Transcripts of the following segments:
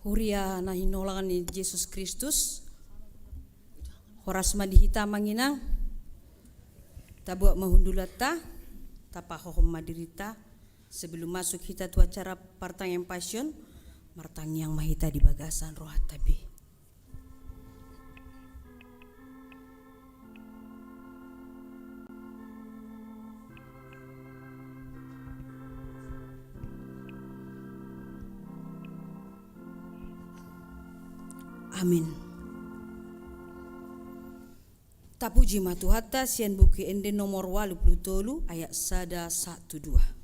Huria na hinolangan ni Yesus Kristus. Horas madihita mangina. Tabuak mahundulata. Tapahohom madirita. Sebelum masuk kita tu acara partang yang passion. Martang yang mahita di bagasan rohat tabi. Amin. Tapuji matuhata sian buku ende nomor 83 ayat sada 1-2.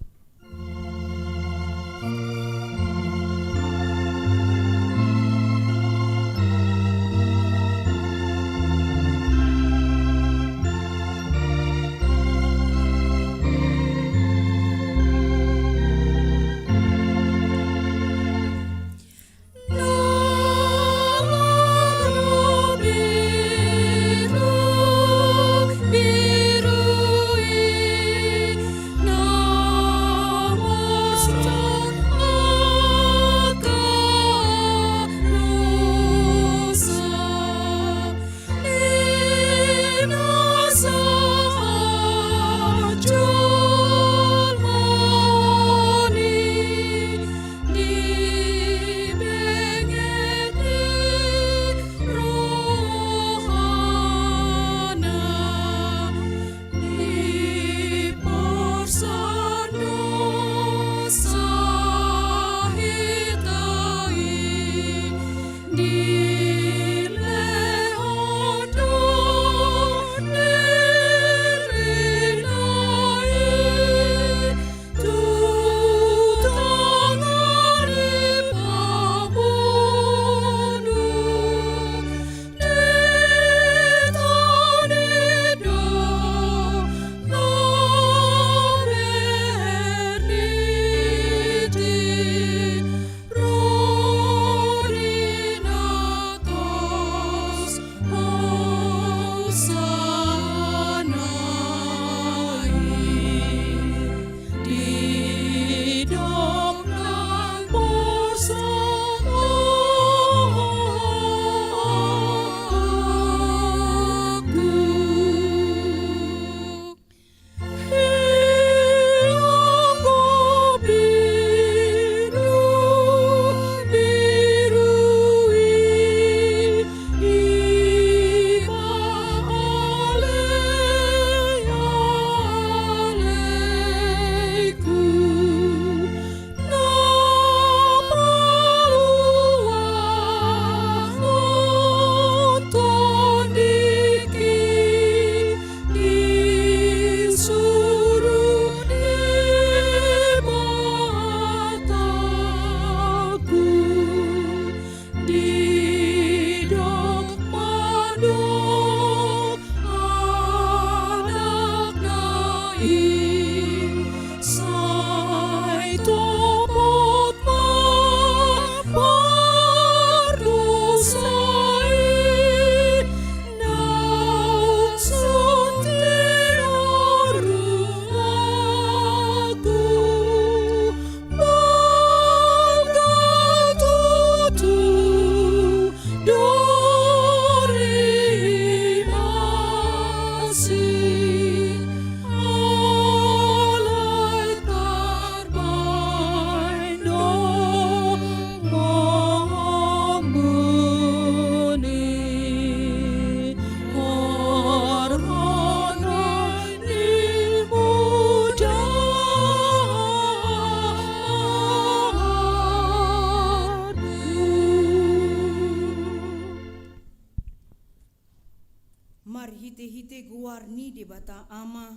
Hite-hite guarni di bata ama,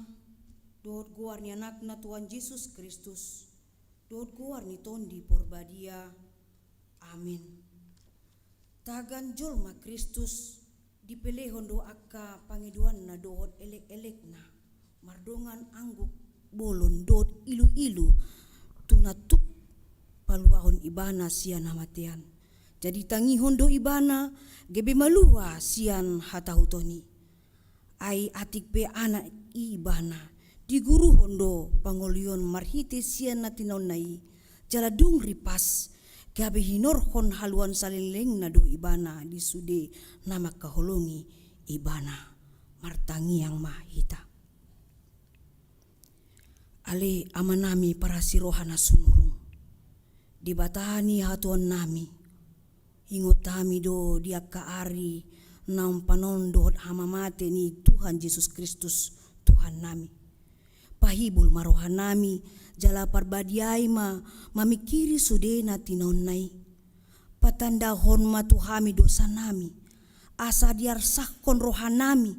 dot guarni anak na Tuhan Yesus Kristus, dot guarni tondi porbadia, amin. Tagan jolma Kristus, dipelehon do akka pangiduan na dohot elek-elek na, mardongan angguk bolon dot ilu-ilu, tunatuk paluahon ibana sian hamatian. Jadi tangihon do ibana, gebe malua sian hatahutoni. Ai atik be anak ibana di guru hondo pangolion marhite sian natinaon nai jala dung ripas Gabi hinorhon haluan salileng na do ibana di sude nama kaholongi ibana martangi yang mahita. Ale amanami para sirohana sumurung. Dibatani hatuan nami. Ingot kami do dia kaari naum panondot hamamate ni Tuhan Yesus Kristus Tuhan nami. Pahibul marohan nami jala parbadiai mamikiri sudena tinonnai. Patanda hon matuhami dosa nami. Asa diar sakon rohanami.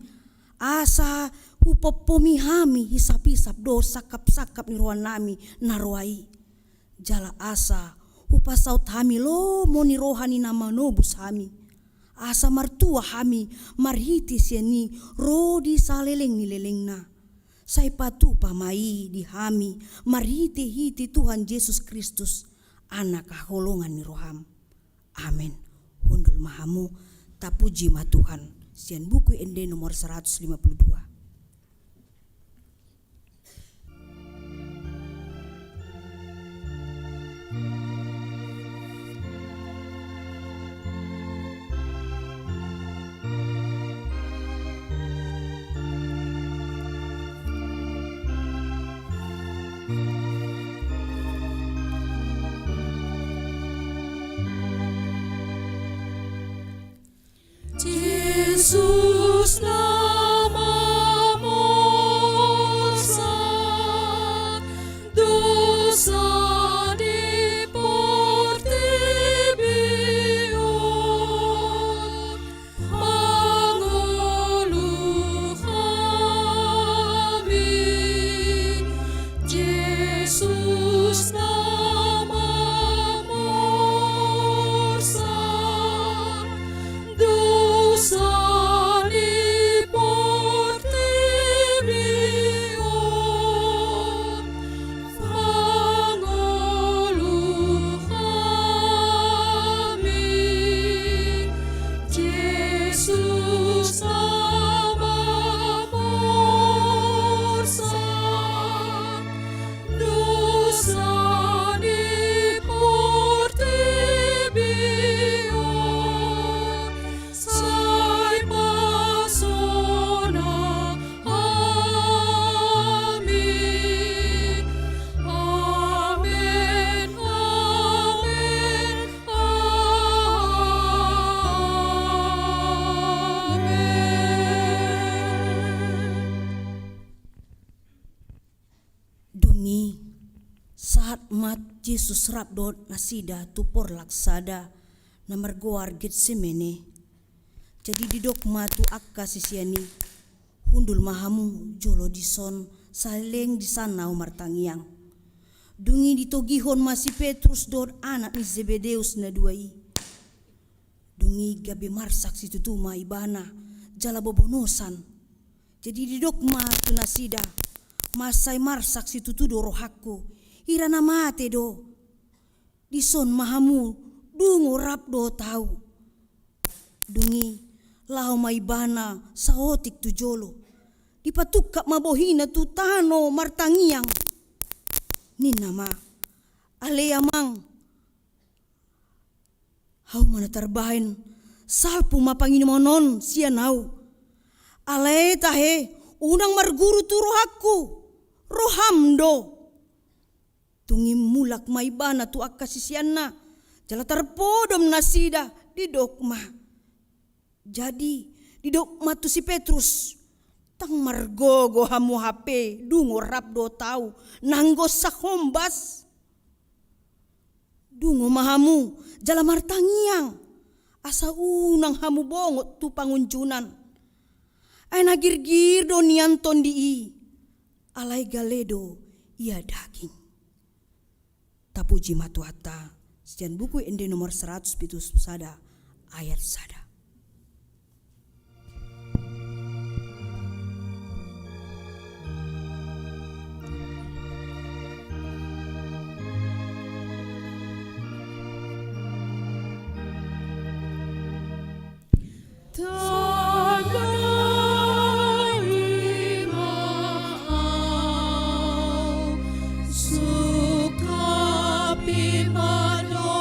Asa upopomi hami hisap-hisap dosa sakap-sakap ni rohan nami naruai. Jala asa upasaut hami lo moni rohani nama nobus hami. Asa martua hami marhiti siani rodi saleleng ni lelengna. Sai patu pamai di hami marhiti hiti Tuhan Yesus Kristus anak kaholongan ni roham. Amin. Hundul mahamu tapuji ma Tuhan. Sian buku ende nomor 152. Yesus namamu sat, dosa diportibion, mangoluh kami. Yesus namamu sat, dosa diportibion, mangoluh kami. Yesus namamu sat, dosa diportibion, sai pasona. Amin. Amin. Dungi saat mat Yesus rabdot nasida tupor laksada namargoar Getsemene. Jadi didok matu akka sisiani hundul mahamu jolo dison saleng di sana martangiang. Dungi ditogihon masih Petrus dot anak ni Zebedeus na duai. Dungi gabe marsak situtuma ibana jala bobonosan. Jadi didok matu nasida masai marsak situtu do rohakku irana mate do. Dison mahamu dungu rap do tahu. Dungi lau maibana saotik tu jolo. Dipatukak mabohina tu tano martangiang. Nina ma aleyamang hau mana terbahin salpu mapanginomonon sianau. Ale tahe unang marguru tu rohaku rohamdo. Tungi mulak maibana tu akasisianna jala terpodom nasida di dokma. Jadi di dokma tu si Petrus tang margogo hamu HP dungo rap do tau nanggo sakombas. Dungo mahamu jala martangiang asa unang hamu bongot tu pangunjunan. Ay nagirgir do nianton di alay galedo ia daging. Tapuji matuata sekian buku ende nomor 100 sada ayat sada. Suka pimado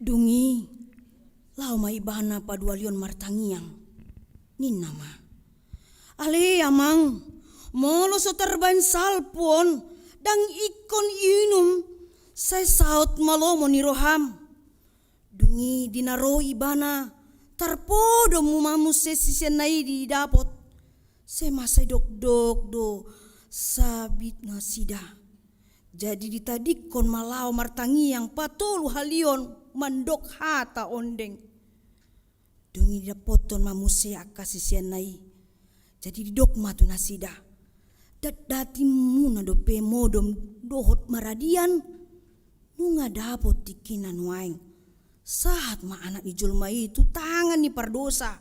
Dungi lau mai bana padualion martangiang nin nama. Ale amang molo so terbain salpon dang ikon inum saya saut malomo ni roham. Dungi dinaro ibana tarpodo mumamu sesisenai di dapot. Se masai dok do sabit ngasida. Jadi ditadikon malau martangi yang patolu halion mandok hata ondeng. Dungi dapoton mamuse akasisianai. Jadi didok matu nasida. Dati muna dope modom dohot maradian. Nunga dapot tikinan waing. Saat ma anak ni julma itu tangan ni pardosa.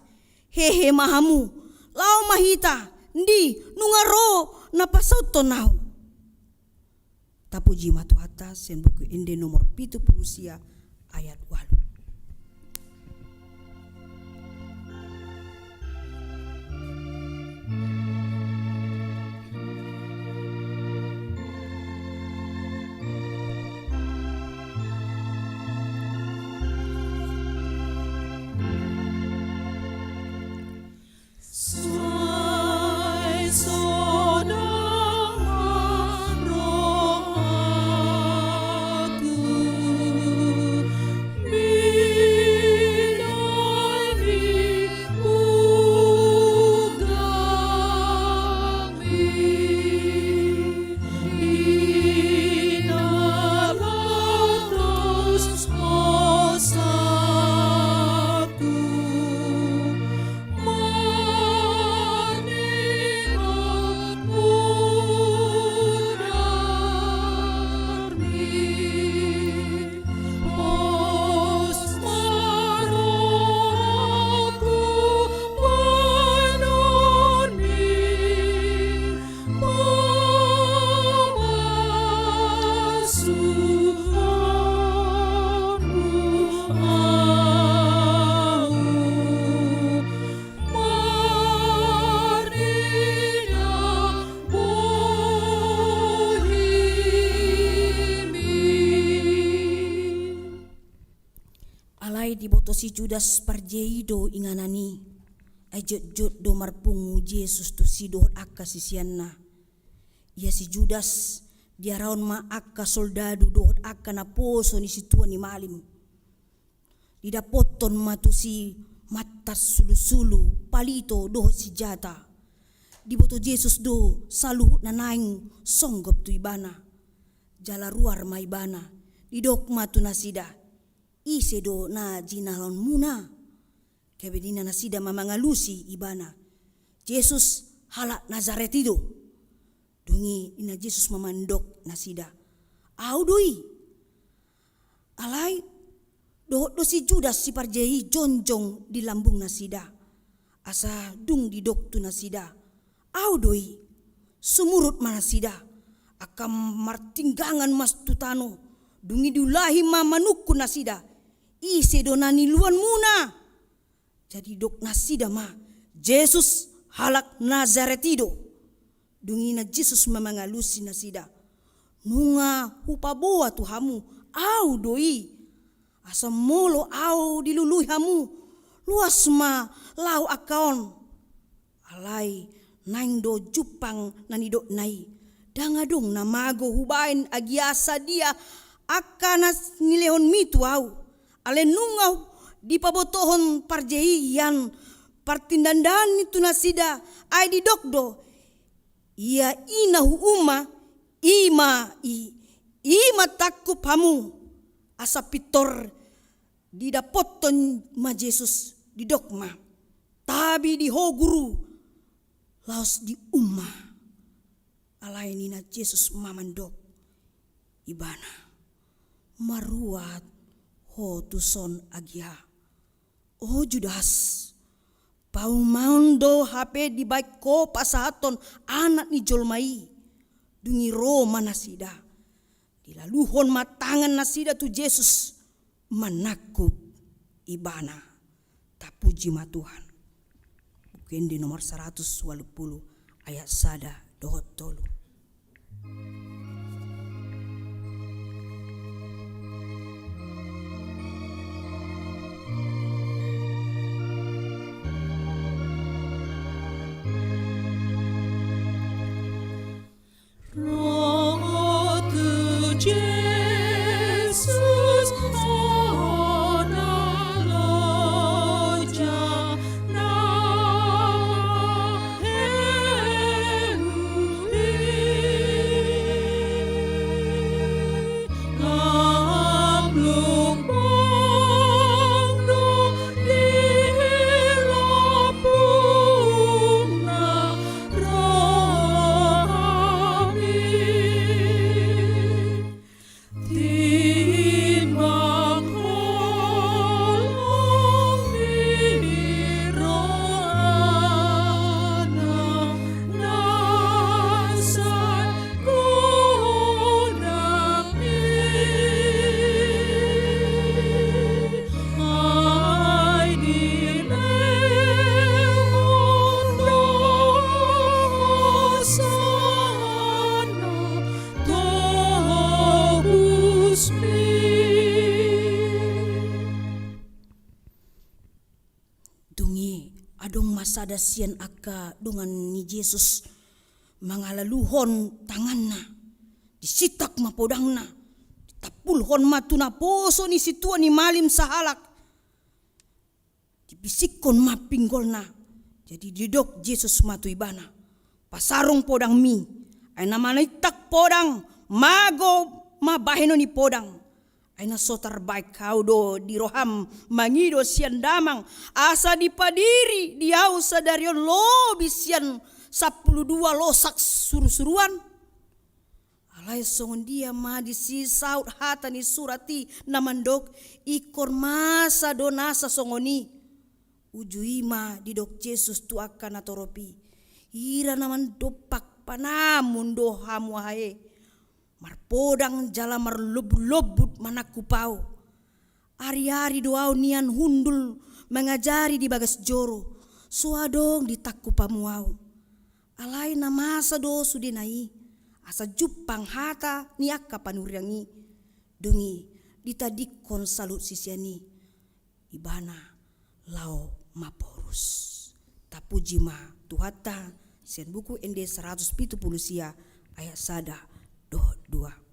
Hehe mahamu. Lau mahita. Ndi nungaro napasau tonau. Tapuji matu atas yang buku ende nomor 70 ayat 8. Si Judas parjeido inganani ajot do marpungu Yesus tu si dohot akka sisianna. Ia si Judas dia raon ma akka soldadu dohot akka na poso ni situa ni malim. Didapoton matu si matas sulu-sulu palito dohot si jata. Diboto Yesus do saluhut na naing songgop tu ibana. Jala ruar ma ibana didok matu nasida. Ise do na jinalon muna. Kebedina nasida mamangalusi ibana. Yesus halak Nazaretido. Dungi ina Yesus mamandok nasida. Audui. Alai do si Judas si parjei jonjong di lambung nasida. Asa dung di dok tu nasida. Audui. Sumurut manasida. Akam martinggangan mas tutano. Dungi diulahi mamanukku nasida. Ise donani luan muna. Jadi dok nasida ma Yesus halak Nazaretido. Dungi na Yesus mamangalusi nasida. Nunga hupaboa tu hamu. Au doi. Asa molo au dilului hamu. Luas ma lau akaon. Alai naing do jupang nanidok nai. Dangadong na mago hubain agiasa dia. Akanas nilehon mitu au. Ale nungau di pabotohon parjehian partindandan itu nasida ai di dokdo. Ia inahu uma ima takup hamu asa pitor didapoton ma Yesus di dokma. Tabi di hoguru laos di umma. Alai nina Yesus mamandok ibana. Maruat ho tuson agia. Oh Judas. Paumaundo HP di baik ko pasahaton anak ni jolmai. Dungi Roma nasida. Dilaluhon matangan nasida tu Yesus. Menakup ibana. Tapuji ma Tuhan. Bukan di nomor 180 ayat sada dohot tolu. Jesus, ona loja na Lamlung pangno dilapung na rami timbang kolong miroana nasay kunang ay dilemon sana tobus mi. Dungi adong masada sian aka dungan ni Yesus mangalaluhon tanganna disitak mapodangna ditapulhon matuna poso ni situa ni malim sahalak dibisikon mapinggolna jadi didok Yesus matu ibana pasarong podang mi ay namanitak podang mago mabaheno ni podang ay nasotar baik kau do di roham mangido sian damang asa dipadiri diau sadarion lobi sian 12 losak suru-suruan alay songon dia ma disisaut hata ni surati namandok ikor masa donasa songoni uju ima didok Yesus tu akan atoropi ira naman dopak panamun do hamu hae marpodang jala marlobut-lobut manakupau ari-ari doau nian hundul mengajari di bagas joro suadong ditakupamuau alai namasa do sudinai asa jupang hata niaka panuriangi dungi ditadikon salut sisiani ibana lao maporus tapujima tuhata sian buku ND 170 sia ayat sada do 2.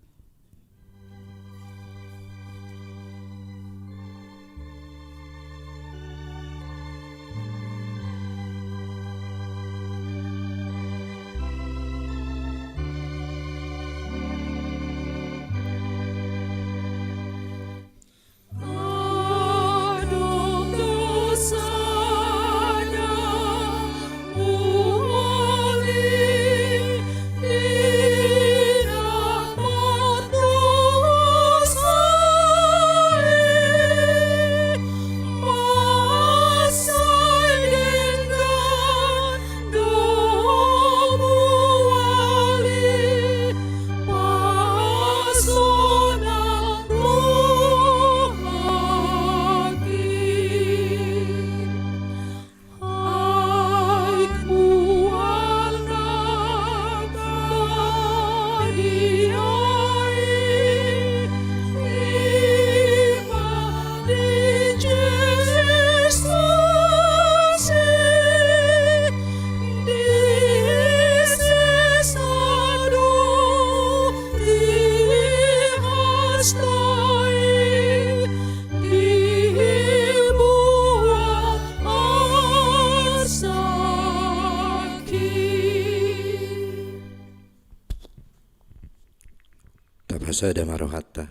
Tabhasada marohata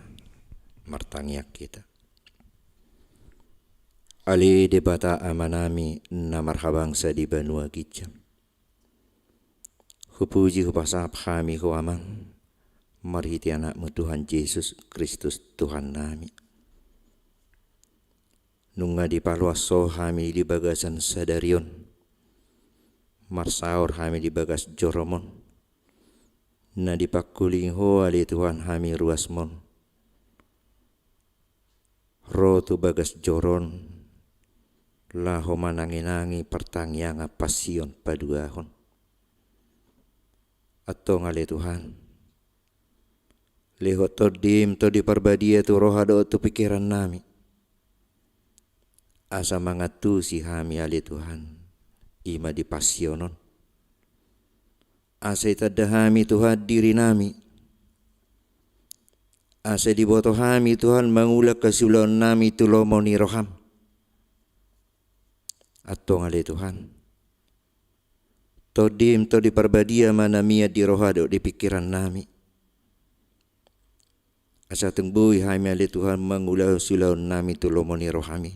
martangyak kita Ali debata amanami na marhabang sa di banua gijam Hupuji hupasap kami huamang marhiti anakmu Tuhan Yesus Kristus Tuhan nami Nunga di paluaso kami di bagasan sadarion marsaur kami di bagas joromon na dipakuling ho ali Tuhan kami ruasmon ro tu bagas joron laho mananginangi pertangyanga pasion paduahon atau ngale Tuhan leho todim to di parbadia tu rohado tu pikiran nami asa mangatu si kami ali Tuhan ima di pasionon asa itadahami Tuhan diri nami Asa di boto kami Tuhan mangula kasulon nami tulomo ni roham. Atau ngale Tuhan. Todim to di parbadia mana mia di rohado di pikiran nami. Asa tengbui hami ale Tuhan mangula sulon nami tulomo ni rohami.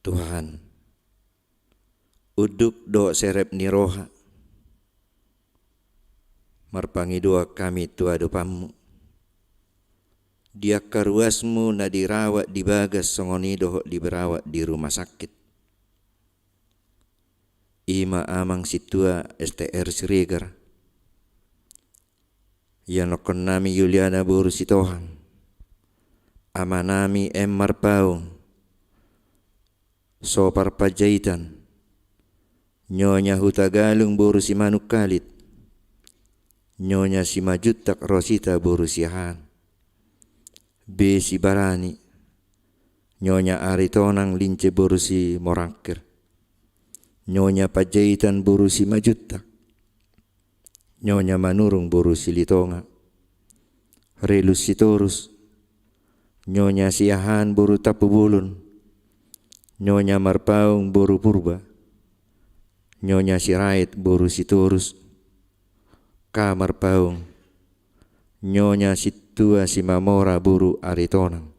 Tuhan, uduk do serep ni roha. Marpangi doa kami tua dopamu. Dia karuasmu na dirawat di bagas songoni doho diberawat di rumah sakit. Ima amang situa STR Siregar. Yang lokon nami Yuliana Buru Sitohang. Ama nami Marpaung. Sopar Pajaitan. Nyonya Hutagalung Buru si Manuk Kalit. Nyonya si Majutak Rosita Borusiahan. B si Barani. Nyonya Aritonang Lince Borusi Morakir. Nyonya Pajaitan Borusi Majutak. Nyonya Manurung Borusi Litonga. Relus Sitorus. Nyonya Siahan Boru Tapubulun. Nyonya Marpaung Boru Purba. Nyonya Sirait Boru Sitorus. Kamar Paung. Nyonya Situa si Mamora Buru Aritonang.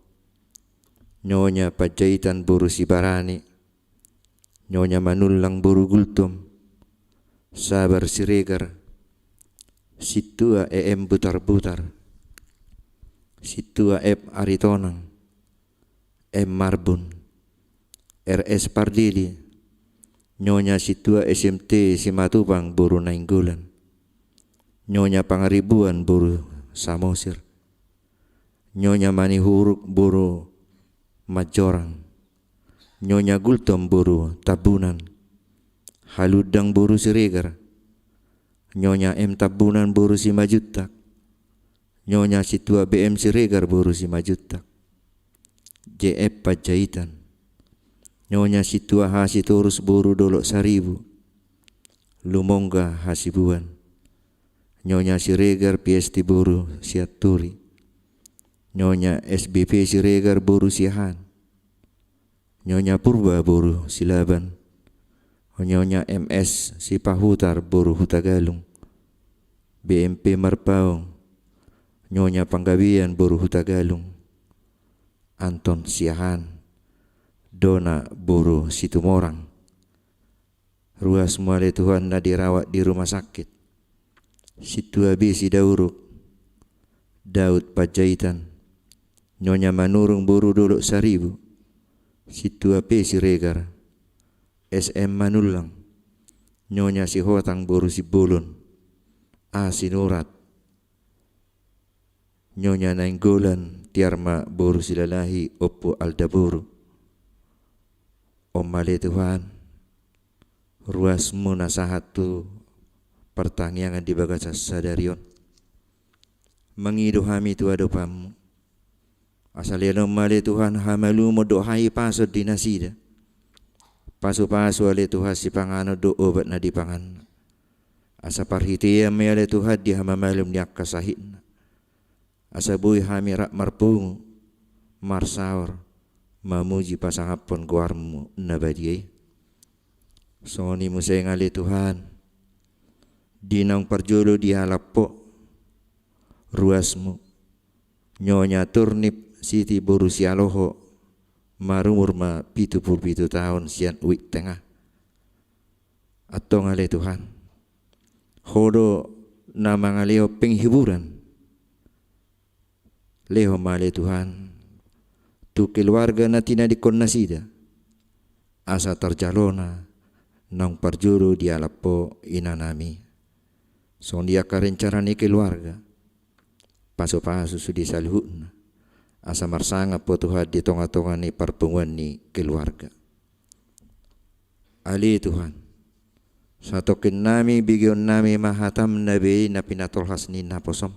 Nyonya Pajaitan Buru si Barani. Nyonya Manulang Buru Gultum. Sabar Siregar. Situa Butar-Butar. Situa Aritonang. Marbun. RS Pardili. Nyonya Situa SMT si Matupang Buru Nainggolan. Nyonya Pangaribuan Buru Samosir. Nyonya Manihuruk Buru Majorang. Nyonya Gultom Buru Tabunan. Haludang Buru Siregar. Nyonya Tabunan Buru si Majutak. Nyonya Situa BM Siregar Buru si Majutak. JF Pajaitan. Nyonya Situa Hasitorus Buru Dolok Saribu. Lumongga Hasibuan. Nyonya Siregar PST Buru Siaturi. Nyonya SBP Siregar Buru Siahan. Nyonya Purba Buru Silaban. Nyonya MS Sipahutar Buru Hutagalung. BMP Marpaung. Nyonya Panggabian Buru Hutagalung. Anton Siahan. Dona Buru Situmorang. Ruas muale Tuhan na dirawat di rumah sakit. Situa B si Dauruk. Daud Pajaitan. Nyonya Manurung Buru Dolok Saribu. Situa P Siregar. SM Manulang. Nyonya si Hotang Buru si Bulun. A Sinurat. Nyonya Nainggolan Tiarma Buru Silalahi Oppo Aldaburu. Om Male Tuhan. Ruasmu nasahat tu pertanyaan di bagasa sadarion. Mengido hami tu adopamu. Asaliano male Tuhan hamalu mo dohai pasod di nasida. Pasu-pasu ale Tuhan si pangano do obat na di pangan. Asa parhitia me ale Tuhan di hamamalum niak kasahin. Asa buy hami rak marpungu. Marsaur. Mamuji pasangapon guarmu nabadiyay. Soni mo sayang ale Tuhan. Dinang parjolo di halapo. Ruasmu. Nyonya Turnip Siti Buru Sialoho. Marumur ma 77 tahun sian uik tengah. Atau ngale Tuhan. Hodo nama ngaleo penghiburan. Leho male Tuhan. Tu keluarga na tina di konnasida. Asa terjalona. Nang parjolo di halapo inanami. Son dia karencarani keluarga. Paso-paso sudi salhutna. Asa marsanga po Tuhan di tonga-tonga ni parpungan ni keluarga. Ali Tuhan. Satokin nami bigyon nami mahatam nabi na pinatolhas ni naposom.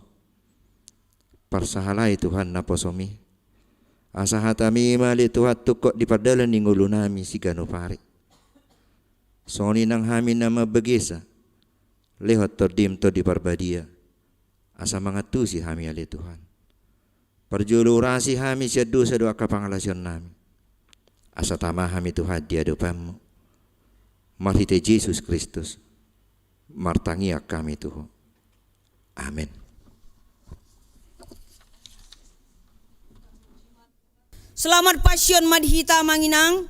Parsahalay Tuhan naposomi. Asa hatami mali Tuhan tukok di padalan ni ngulo nami si ganopari. Soni nang hamin na mabagisa. Lehot tordim to di parbadia. asa mangatusi hami ali Tuhan. Perjulurasi hami doa kapangalasion nami. Asa tamah hami Tuhan di hadapanmu. Marhite Yesus Kristus. Martangia kami Tuhan. Amin. Selamat Passion Madhita Manginang.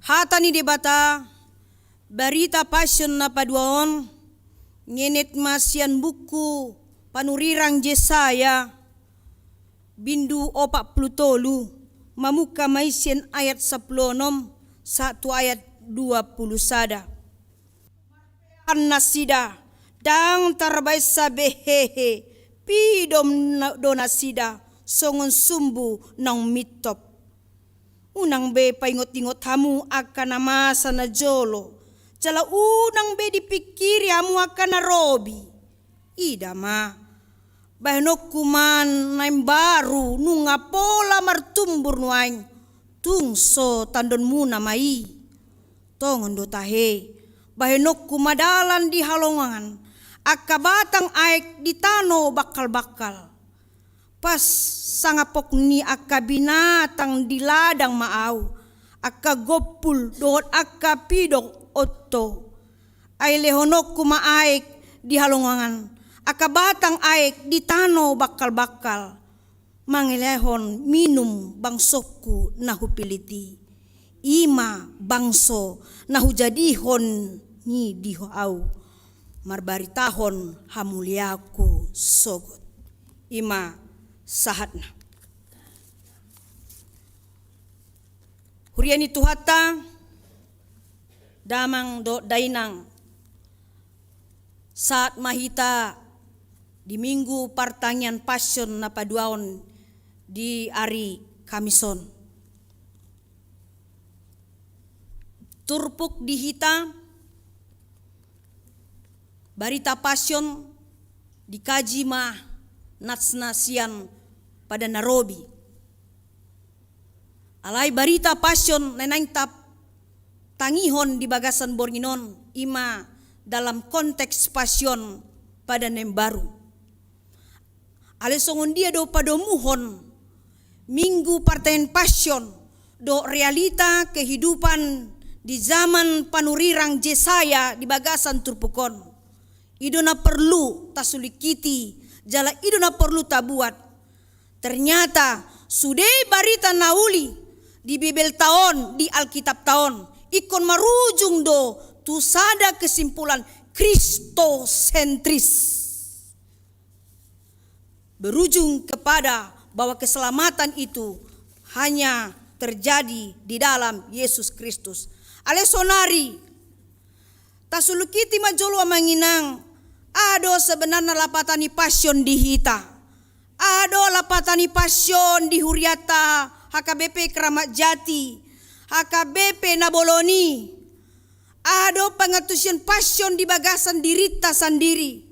Hatani debata berita Passion na paduaon ngenet masian buku panurirang Yesaya bindu 40 mamuka maisien ayat 10 satu ayat 20 sada. Nasida dang tarbaisa behehe pidom donasida songon sumbu nang mitop. Unang be paingot-ingot hamu akan namasa na jolo. Jala unang be dipikiri hamu akan na robi. Ida ma. Bahanok kuman naim baru nunga pola martumbur nuain. Tungso tandon muna mai. Tongon do tahe. Bahanok kumadalan di halongan. Akabatang aek di tano bakal-bakal. Pas sangapok ni akka binatang di ladang maaw. Akka gopul doon akka pidok otto. Ay lehonok kumaaek di halongan. Akabatang aek di tano bakal-bakal. Mangilehon minum bangsokku nahupiliti. Ima bangso nahujadihon ni dihoau. Marbaritahon hamuliaku sogot. Ima sahatna. Huriani tuhata damang do dainang saat mahita di minggu pertanyaan Passion na paduaon di hari Kamison. Turpuk dihita barita Passion dikaji mah natsnasian pada Nairobi. Alai barita Passion nenaintap tangihon di bagasan Borginon ima dalam konteks Passion pada Nembaru. Alesongon dia do padomuhon minggu partain Passion do realita kehidupan di zaman panurirang Yesaya di bagasan Turpukon. Idona perlu tasulikiti, jala idona perlu tabuat. Ternyata sudah barita nauli di Bibel tahun, di Alkitab tahun. Ikon marujung do tusada kesimpulan kristosentris. Berujung kepada bahwa keselamatan itu hanya terjadi di dalam Yesus Kristus. Alesonari tasulukiti majolo manginang. Ado sebenarnya lapatani Passion di hita. Ado lapatani Passion di Huriata, HKBP Keramat Jati, HKBP Naboloni. Ado pengatusian Passion di bagasan dirita sendiri.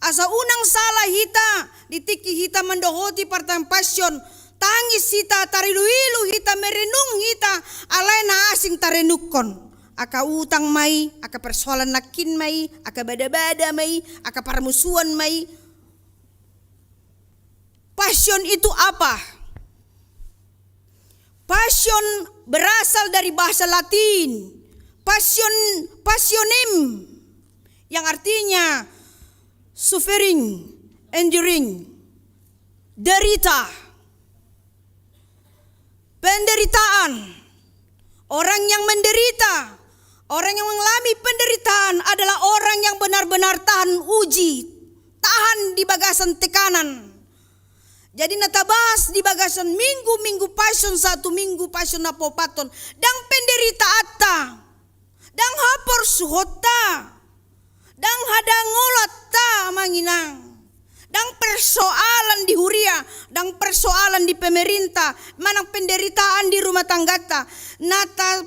Asa unang salah hita, ditiki hita mendohoti partai Passion. Tangis hita, tariluilu hita, merenung hita, alena asing tarenukon. Aka utang mai, aka persoalan nakin mai, aka bada-bada mai, aka permusuhan mai. Passion itu apa? Passion berasal dari bahasa Latin. Passionem yang artinya suffering, enduring, derita, penderitaan. Orang yang menderita, orang yang mengalami penderitaan adalah orang yang benar-benar tahan uji, tahan di bagasan tekanan. Jadi natabas di bagasan minggu Passion 1, minggu Passion na popaton, dang penderita atta, dang hapor suhota, dang hadangolat ta manginang. Dang persoalan di huria, dang persoalan di pemerintah, manang penderitaan di rumah tanggata. Nata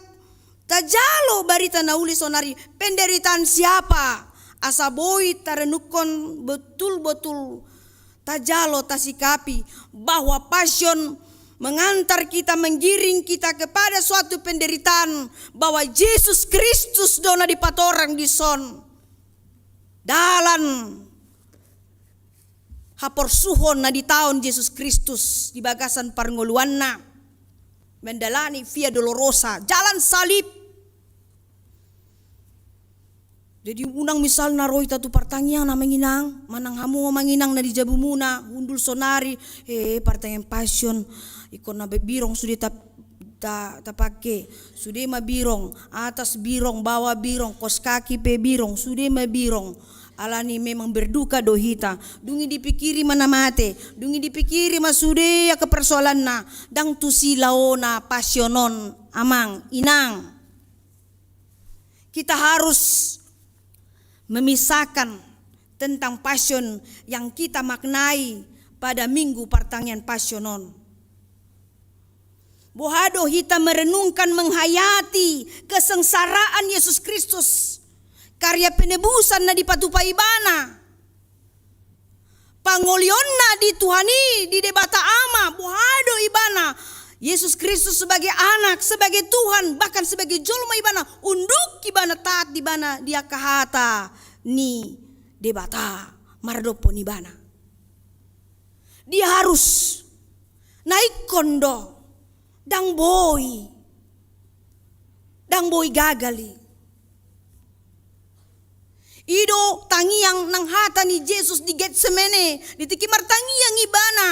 tajalo barita nauli sonari penderitaan siapa? Asaboi tarenukon betul-betul tajalo tasikapi bahwa Passion mengantar kita, menggiring kita kepada suatu penderitaan bahwa Yesus Kristus dona di patorang di son. dalan haporsuhon na di taon Yesus Kristus di bagasan parngoluan na mendalani via dolorosa jalan salib. Jadi unang misal na roy tatu pertanyaan na manginang manang hamu manginang na di jabu muna undul sonari pertanyaan passion ikon na birong sudah tapake sudah mabirong atas birong bawah birong kos kaki pe birong sudah mabirong alani memang berduka dohita dungi dipikiri mana mate dungi dipikiri masude ya ke persoalan na dang tu silao na passionon amang inang. Kita harus memisahkan tentang passion yang kita maknai pada minggu pertanyaan passionon. Bohado kita merenungkan menghayati kesengsaraan Yesus Kristus, karya penebusan na di patupai bana, pangolion na di Tuhani di debata ama, bohado ibana Yesus Kristus sebagai anak, sebagai Tuhan, bahkan sebagai jolma ibana unduk ibana taat di bana dia kahata ni debata mardopon ibana. Dia harus naik kondo dang boy gagali. Ido tangiang nang hata ni Jesus di Getsemane, di tikimar tangiang ibana.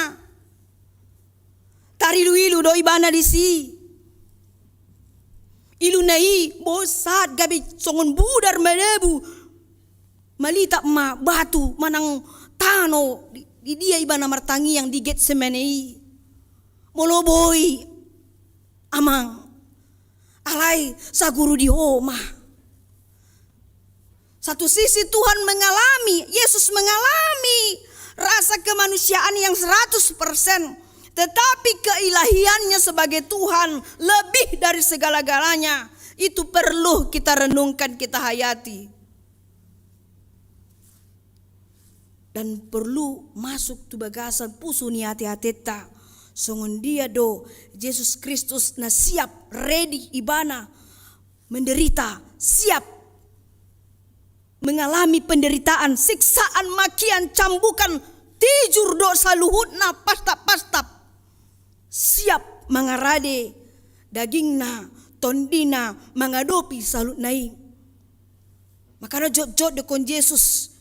Tarilu-ilu do ibana di si. Ilu nai bosat gabi songon budar melebu. Malita ma batu manang tano di dia ibana martangiang di Getsemane. Moloboy amang alai sa guru di homa. Satu sisi Tuhan mengalami, Yesus mengalami rasa kemanusiaan yang 100%, tetapi keilahiannya sebagai Tuhan lebih dari segala-galanya. Itu perlu kita renungkan, kita hayati. Dan perlu masuk tu bagasan pusu ni hati-hatita. Songon dia do Yesus Kristus na siap ready ibana menderita, siap mengalami penderitaan, siksaan, makian, cambukan, tijur do saluhut na pastap-pastap, siap mangarade dagingna, tondina mangadopi salut nai. Makana jot-jot dekon Yesus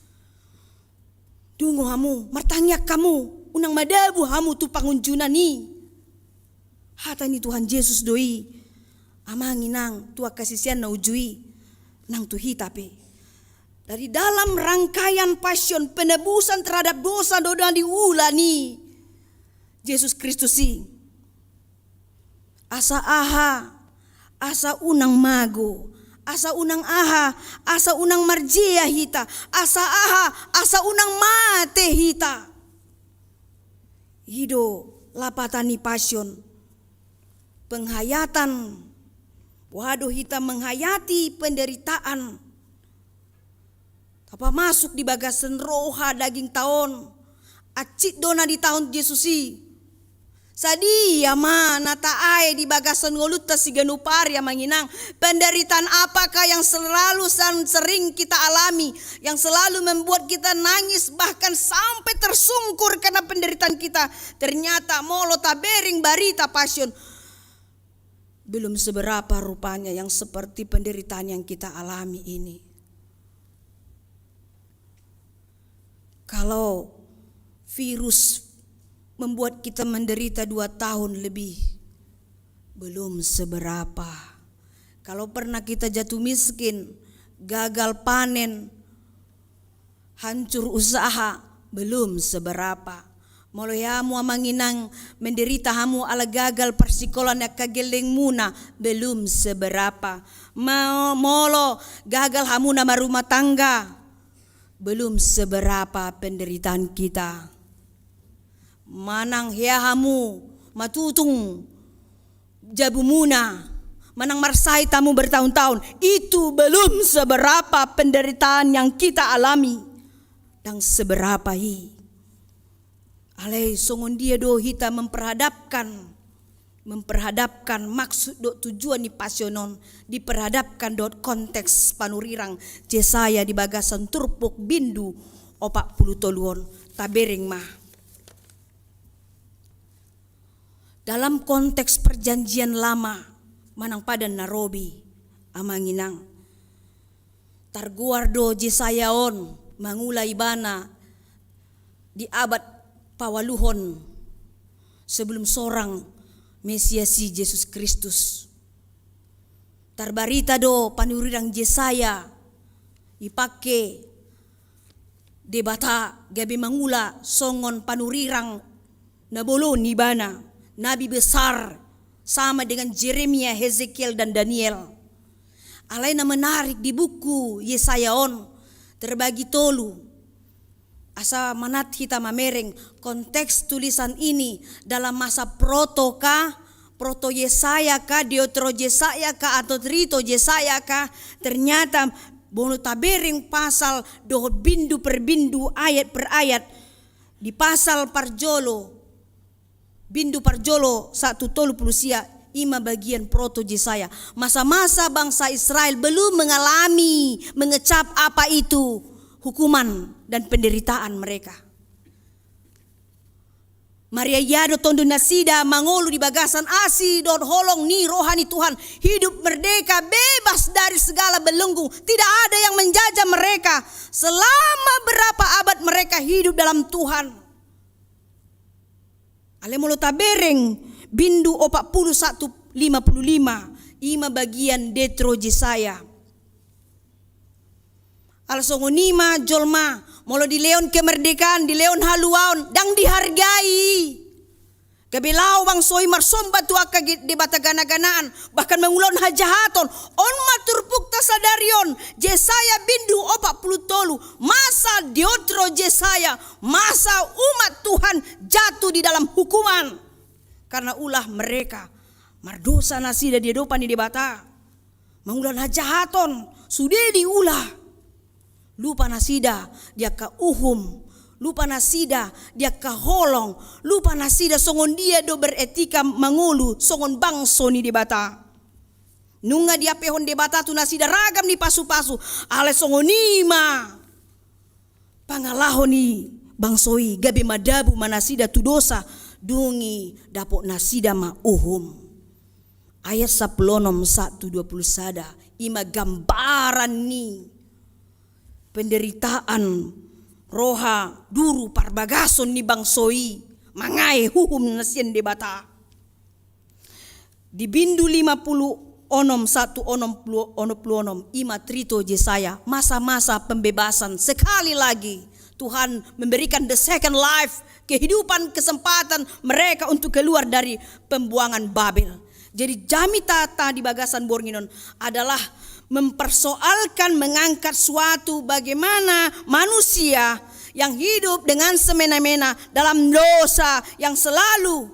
dungo hamu martanya kamu unang madabu hamu tu pangunjuna ni. Hata ni Tuhan Yesus doi amanginang tua kasisian na ujui nang tuhi tapi dari dalam rangkaian passion penebusan terhadap dosa dosa diulani Yesus Kristus si asa aha asa unang mago asa unang aha asa unang marjia hita asa aha asa unang mate hita. Hido lapatani passion penghayatan. Waduh kita menghayati penderitaan. Apa masuk di bagasan roha daging tahun. Acik dona di tahun Yesusi. Sadi ya mana taai di bagasan ngoluta si ganupari ya manginang. Penderitaan apakah yang selalu sering kita alami, yang selalu membuat kita nangis bahkan sampai tersungkur karena penderitaan kita. Ternyata molo tabering barita passion belum seberapa rupanya yang seperti penderitaan yang kita alami ini. Kalau virus membuat kita menderita 2 tahun lebih, belum seberapa. Kalau pernah kita jatuh miskin, gagal panen, hancur usaha, belum seberapa. Molo yamu amanginang menderita hamu ala gagal persikolan ya kageleng muna, belum seberapa. Molo gagal hamu nama rumah tangga, belum seberapa penderitaan kita. Manang hiahamu matutung jabu muna, manang marsai tamu bertahun-tahun, itu belum seberapa penderitaan yang kita alami. Dan seberapa alai songon dia do hita memperhadapkan memperhadapkan maksud dot tujuan ni pasionon, diperhadapkan dot konteks panurirang Yesaya di bagasan turpuk bindu 40 toluon tabereng mah. Dalam konteks perjanjian lama manang padan narobi amanginang targuardo Yesayaon mangulai bana di abad pawaluhon sebelum seorang Mesias Yesus Kristus. Tarbarita do panurirang Yesaya ipake debata gabi mangula songon panurirang nabolo ni bana nabi besar sama dengan Jeremia, Hezekiel dan Daniel. Alai na menarik di buku Yesayaon terbagi tolu. Asa manat kita mamereng konteks tulisan ini dalam masa proto Yesaya ka, Deutero Yesaya ka, atau Trito Yesaya ka. Ternyata bono tabereng pasal dohot bindu per bindu, ayat per ayat di pasal parjolo bindu parjolo 1 tolu pulusia ima bagian proto Yesaya. Masa-masa bangsa Israel belum mengalami mengecap apa itu hukuman dan penderitaan mereka. Maria Yado tondo nasida mangolu di bagasan asi don holong ni rohani Tuhan, hidup merdeka bebas dari segala belenggu. Tidak ada yang menjajah mereka selama berapa abad mereka hidup dalam Tuhan. Alemolo tabereng bindu 41:55 ima bagian Deutero Yesaya. Alsongonima jolma molo di leon kemerdekaan, di leon haluaon dang dihargai. Gabelau bang soi marsomba tu aka di bata gana-ganaan bahkan mengulon hajahaton on maturpuk tasadarion Yesaya bindu 40 tolu masa Deutero Yesaya, masa umat Tuhan jatuh di dalam hukuman karena ulah mereka mardosa nasida di depan di bata mengulon hajahaton sudah diulah. Lupa nasida dia ka uhum, lupa nasida dia ka holong, lupa nasida songon dia do beretika mangulu songon bangso ni debata. Nunga dia pehon debata tu nasida ragam ni pasu-pasu, ale songonima pangalahon ni bangsoi gabe madabu manasida tu dosa dungi dapok nasida ma uhum. Ayat 10:1-20 sada ima gambaran ni penderitaan roha duru parbagason ni bangsoi mangai huhum nasien debata. Di bindu 50:1-60 ima trito Yesaya masa-masa pembebasan. Sekali lagi Tuhan memberikan the second life, kehidupan, kesempatan mereka untuk keluar dari pembuangan Babel. Jadi jami tata di bagasan Bornginon adalah mempersoalkan mengangkat suatu bagaimana manusia yang hidup dengan semena-mena dalam dosa yang selalu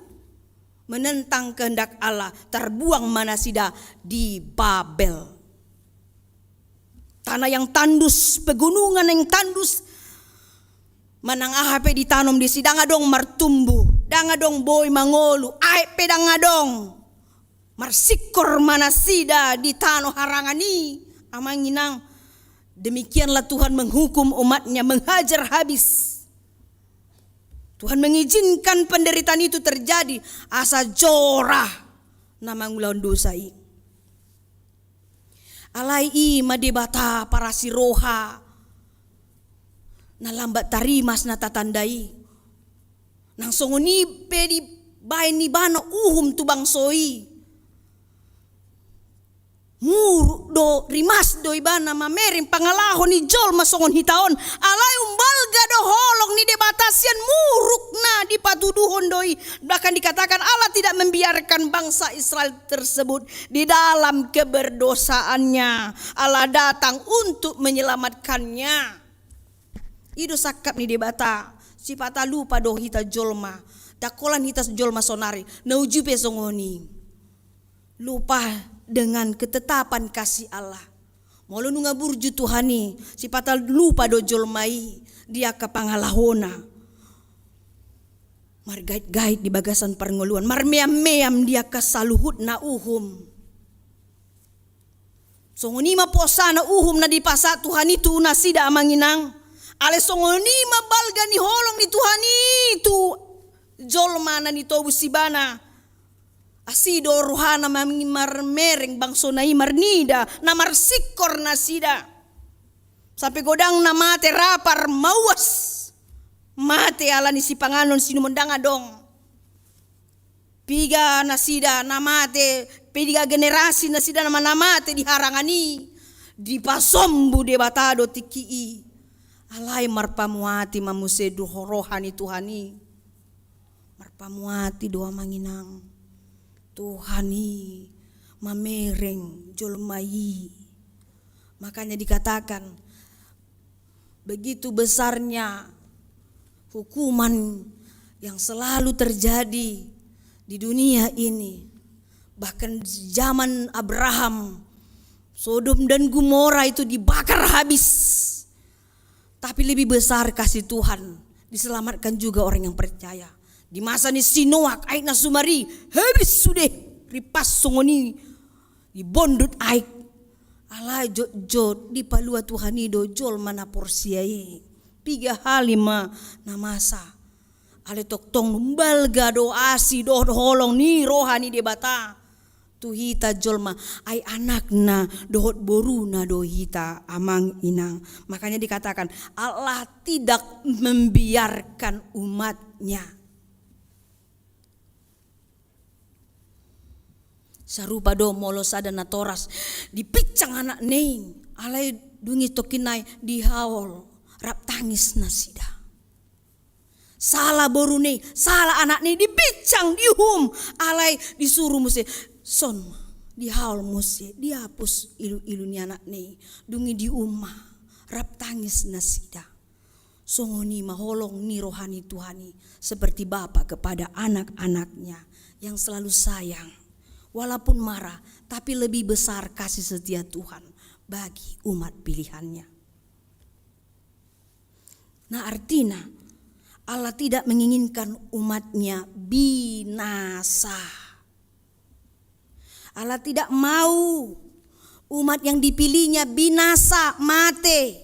menentang kehendak Allah terbuang manasida di Babel. Tanah yang tandus, pegunungan yang tandus, manang ahape ditanam di sidang adong martumbu, dang adong boy mangolu, ae pedang adong. Marsikor manasida di tanah harangani amanginang. Demikianlah Tuhan menghukum umatnya, menghajar habis. Tuhan mengizinkan penderitaan itu terjadi asa jorah nama ngulawan dosai. Alai madebata para siroha na lambat tarimas na tatandai. Nang songoni pedi bain ni bana uhum tu bangsoi. Muru do rimas do ibana mamerin pangalahon ni jol masongon hitaon alay umbalga do holong ni debatasian muruk na di patuduhon doi. Bahkan dikatakan Allah tidak membiarkan bangsa Israel tersebut di dalam keberdosaannya. Allah datang untuk menyelamatkannya. Ido sakap ni debata sipata lupa do hita jolma dakolan hita jolma sonari naujupe songoni lupa dengan ketetapan kasih Allah. Molo nunga burju Tuhani si patal lupa do jolmai dia ka pangalahona. Margait-gait di bagasan parngoluan. Marmeam-meam dia kasaluhut na uhum. Songonima posa na uhum na di pasa Tuhan itu na sida amanginang. Ale songonima balga ni holong ni Tuhan itu. Jolma na ni tobu sibana. Asido rohana marmereng bangso na marnida na marsikor na sida. Sampai godang na mate rapar mawas. Mate ala ni si panganon sinumendang adong. Piga na sida na mate. Piga generasi na sida na mate diharangani. Di pasombu debatado tikii. Alay marpamuati mamusedu rohani Tuhani. Marpamuati doa manginang. Tuhani mamereng jolmai. Makanya dikatakan begitu besarnya hukuman yang selalu terjadi di dunia ini. Bahkan zaman Abraham, Sodom dan Gomora itu dibakar habis. Tapi lebih besar kasih Tuhan, diselamatkan juga orang yang percaya. Di masa ni Sinoak, aik na sumari, habis sudah ripas songoni, dibondut aik. Alai jod di palua Tuhani do jol mana porsiai. Piga halima na masa. Ale tok tong balga do asi do holong ni rohani debata. Tuhita jolma ai anakna dohot boruna dohita amang inang. Makanya dikatakan Allah tidak membiarkan umatnya. Sarupa do molos ada na toras dipicang anak neng alai dungi tokinai dihaol rap tangis nasida. Salah borune, salah anak nih dipicang dihum alai disuruh musi son dihaul musi dihapus ilu ni anak nih dungi di umah rap tangis nasida. Songoni maholong ni rohani Tuhani seperti bapa kepada anak-anaknya yang selalu sayang. Walaupun marah, tapi lebih besar kasih setia Tuhan bagi umat pilihannya. Nah artinya Allah tidak menginginkan umatnya binasa. Allah tidak mau umat yang dipilihnya binasa, mati,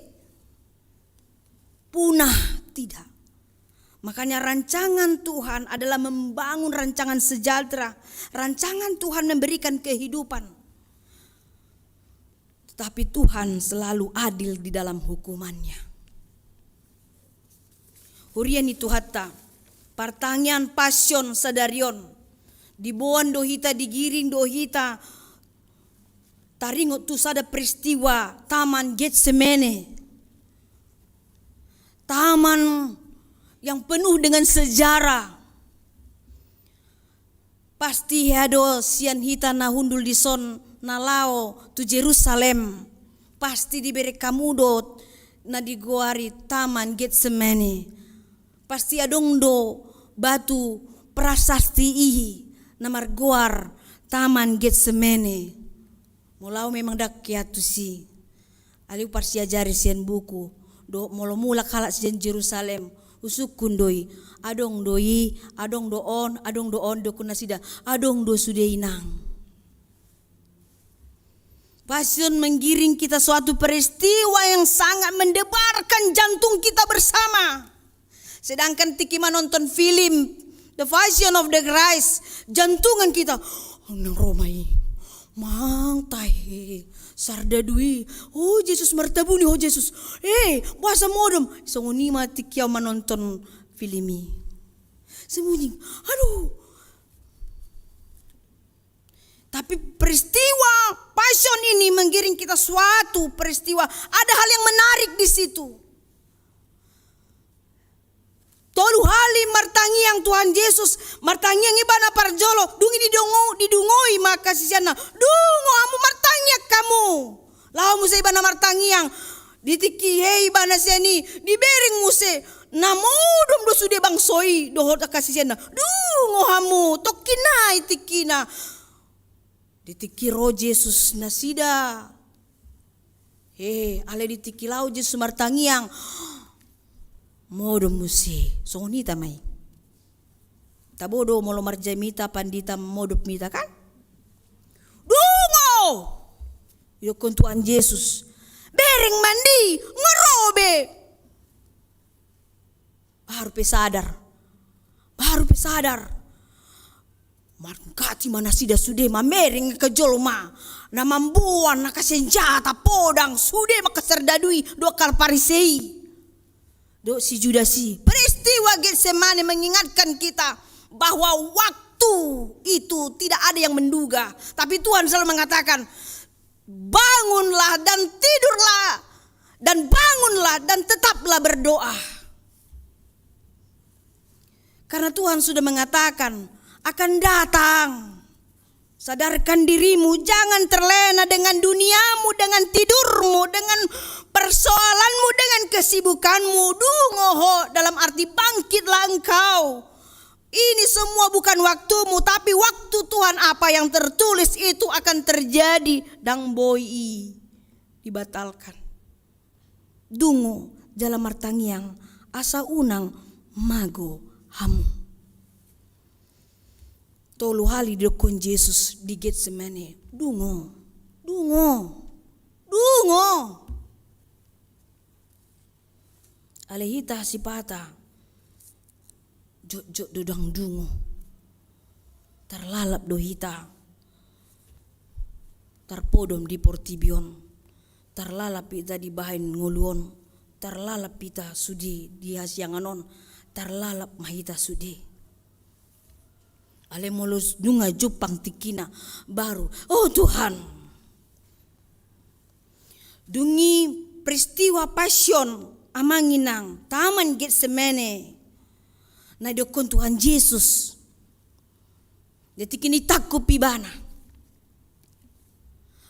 punah, tidak. Makanya rancangan Tuhan adalah membangun rancangan sejahtera. Rancangan Tuhan memberikan kehidupan. Tetapi Tuhan selalu adil di dalam hukumannya. Hurian itu hatta. Pertanyaan passion sadarion. Dibuan dohita, digiring dohita. Taringot tu sada peristiwa Taman Getsemane. Taman yang penuh dengan sejarah. Pasti hado sian hita na hundul di son nalao tu Jerusalem. Pasti diberi kamudot na digoari Taman Getsemane. Pasti adong do batu prasasti ihi na margoar Taman Getsemane. Mulau memang dak kiatu si. Aliu parsi ajari sian buku do molo mula kalak sian Jerusalem. Usukun doi, adong doi, adong doon do kunasida, adong do sudeinang. Passion menggiring kita suatu peristiwa yang sangat mendebarkan jantung kita bersama. Sedangkan tiki nonton film The Passion of the Christ, jantungan kita, nang Romai, mangtai. Sarda dui, oh Yesus martabuni, oh Yesus, bahasa modom, songoni mati kiau menonton filmi, sembunyi, aduh. Tapi peristiwa passion ini menggiring kita suatu peristiwa, ada hal yang menarik di situ. Tolu hali martangiang Tuhan Yesus, martangiang ibana parjolo, dungi didungoi maka sisiana, dungo amu martangiak kamu. Lau musa ibana martangiang, ditiki hei ibana siani, dibering muse, namodom do sude bangsoi, dohot akasisiana, dungo amu, tokinai tikina. Ditiki ro Yesus nasida. Ale ditiki lau Yesus martangiang. Modo musi, songoni tamai. Tabodo molo marjamita pandita modop mita kan? Dungo! Yukon Tuhan Yesus. Bereng mandi, ngerobe. Baru pe sadar. Markati mana sida sude mamering ke jolma. Na mambuan na kasenjata podang sude makaserdadui dua kal parisei. Do si Judasi. Peristiwa Getsemane mengingatkan kita bahwa waktu itu tidak ada yang menduga. Tapi Tuhan selalu mengatakan, bangunlah dan tidurlah. Dan bangunlah dan tetaplah berdoa. Karena Tuhan sudah mengatakan akan datang. Sadarkan dirimu, jangan terlena dengan duniamu, dengan tidurmu, dengan persoalanmu, dengan kesibukanmu. Dungoho dalam arti bangkitlah engkau. Ini semua bukan waktumu, tapi waktu Tuhan. Apa yang tertulis itu akan terjadi. Dang boi dibatalkan. Dungo dalam artangiang asa unang mago hamu. Tolu hali dokon Yesus di Getsemane. Dungo. Alehita sipata. Jok dodang dungo. Terlalap dohita. Terpodom di portibion. Terlalap ita di bahin nguluon. Terlalap ita sudi di hasianganon. Terlalap mahita sudi. Ale molos dunga jupang tikina baru. Oh Tuhan. Dungi peristiwa passion amanginang taman Getsemane. Na dokon Tuhan Yesus. Detik ini takut pibana.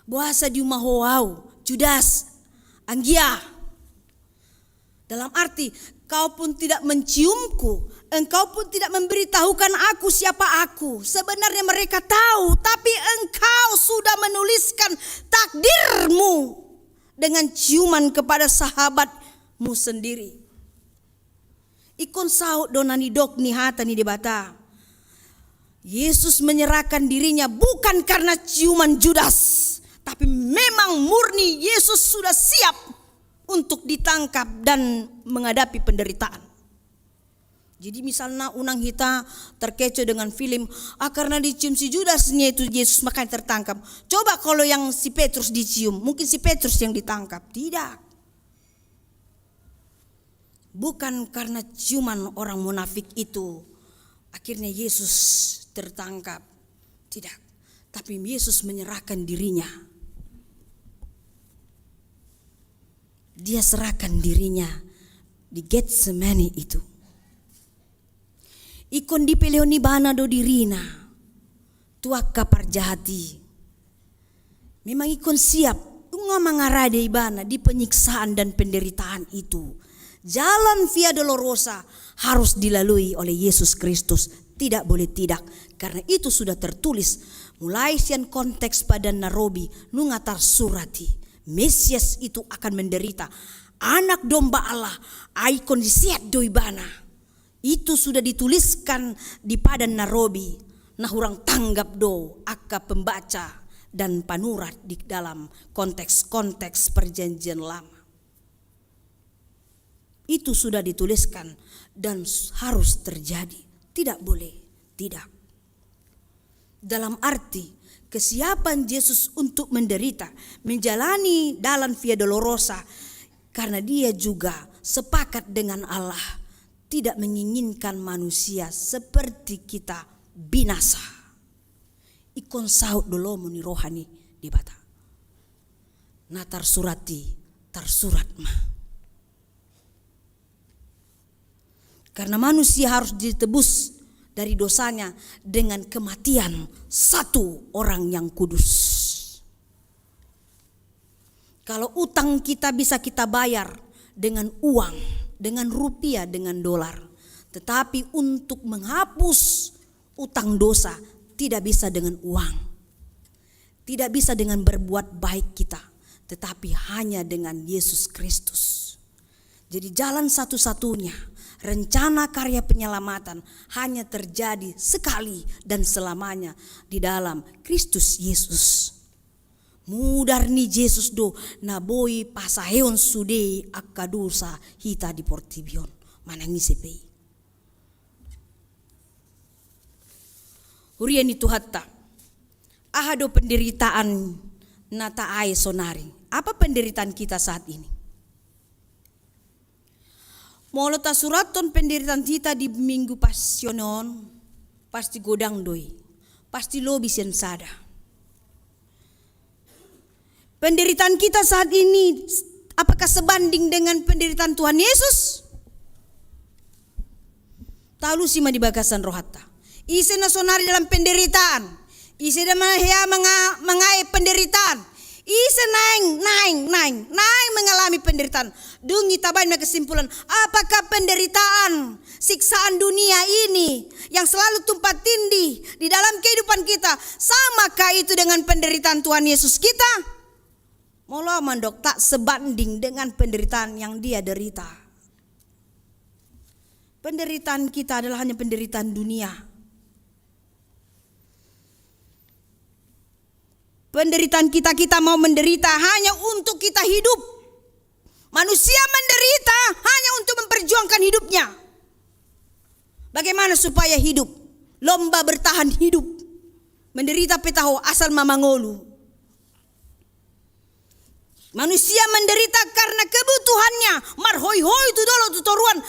Buasa di umahowau. Judas. Anggia. Dalam arti kau pun tidak menciumku, engkau pun tidak memberitahukan aku siapa aku. Sebenarnya mereka tahu, tapi engkau sudah menuliskan takdirmu dengan ciuman kepada sahabatmu sendiri. Ikon saut donani dok ni hata ni debata. Yesus menyerahkan dirinya bukan karena ciuman Judas, tapi memang murni Yesus sudah siap untuk ditangkap dan menghadapi penderitaan. Jadi misalnya unang kita terkecoh dengan film, karena dicium si Judasnya itu Yesus makanya tertangkap. Coba kalau yang si Petrus dicium, mungkin si Petrus yang ditangkap. Tidak. Bukan karena ciuman orang munafik itu akhirnya Yesus tertangkap. Tidak. Tapi Yesus menyerahkan dirinya. Dia serahkan dirinya di Getsemane itu. Ikon di peleoni bana do dirina. Tuak kapar jahati. Memang ikon siap. Tunga mangarade ibana di penyiksaan dan penderitaan itu. Jalan Via Dolorosa harus dilalui oleh Yesus Kristus. Tidak boleh tidak. Karena itu sudah tertulis. Mulai sian konteks pada Narobi. Nungatar surati. Mesias itu akan menderita. Anak domba Allah, ikon disiat doibana. Itu sudah dituliskan di padan Narobi. Nah orang tanggap do, akka pembaca dan panurat di dalam konteks-konteks perjanjian lama. Itu sudah dituliskan dan harus terjadi. Tidak boleh, tidak. Dalam arti kesiapan Yesus untuk menderita, menjalani dalam Via Dolorosa, karena dia juga sepakat dengan Allah, tidak menginginkan manusia seperti kita binasa. Ikon saut dolo muni rohani di bata. Na tarsurati, tarsurat mah. Karena manusia harus ditebus dari dosanya dengan kematian satu orang yang kudus. Kalau utang kita bisa kita bayar dengan uang, dengan rupiah, dengan dolar. Tetapi untuk menghapus utang dosa tidak bisa dengan uang. Tidak bisa dengan berbuat baik kita. Tetapi hanya dengan Yesus Kristus. Jadi jalan satu-satunya rencana karya penyelamatan hanya terjadi sekali dan selamanya di dalam Kristus Yesus. Mudar ni Jesus do na boy pasaheon sude akadosa hita di portibion manangi sepei. Hurian itu hatta ahado penderitaan nata ai sonari. Apa penderitaan kita saat ini? Molota suraton penderitaan kita di minggu pasionon pasti godang doi, pasti lobi sensada. Penderitaan kita saat ini apakah sebanding dengan penderitaan Tuhan Yesus? Tahu sih di bagasan rohata. Ise nasonari dalam penderitaan. Ise damahya mengai penderitaan. Ise naing mengalami penderitaan. Dungi tabain kesimpulan, apakah penderitaan siksaan dunia ini yang selalu tumpah tindih di dalam kehidupan kita samakah itu dengan penderitaan Tuhan Yesus kita? Mula mandok tak sebanding dengan penderitaan yang dia derita. Penderitaan kita adalah hanya penderitaan dunia. Penderitaan kita mau menderita hanya untuk kita hidup. Manusia menderita hanya untuk memperjuangkan hidupnya. Bagaimana supaya hidup? Lomba bertahan hidup. Menderita petaho asal mamangolu. Manusia menderita karena kebutuhannya. Marhoi-hoi itu dulu tutoruan.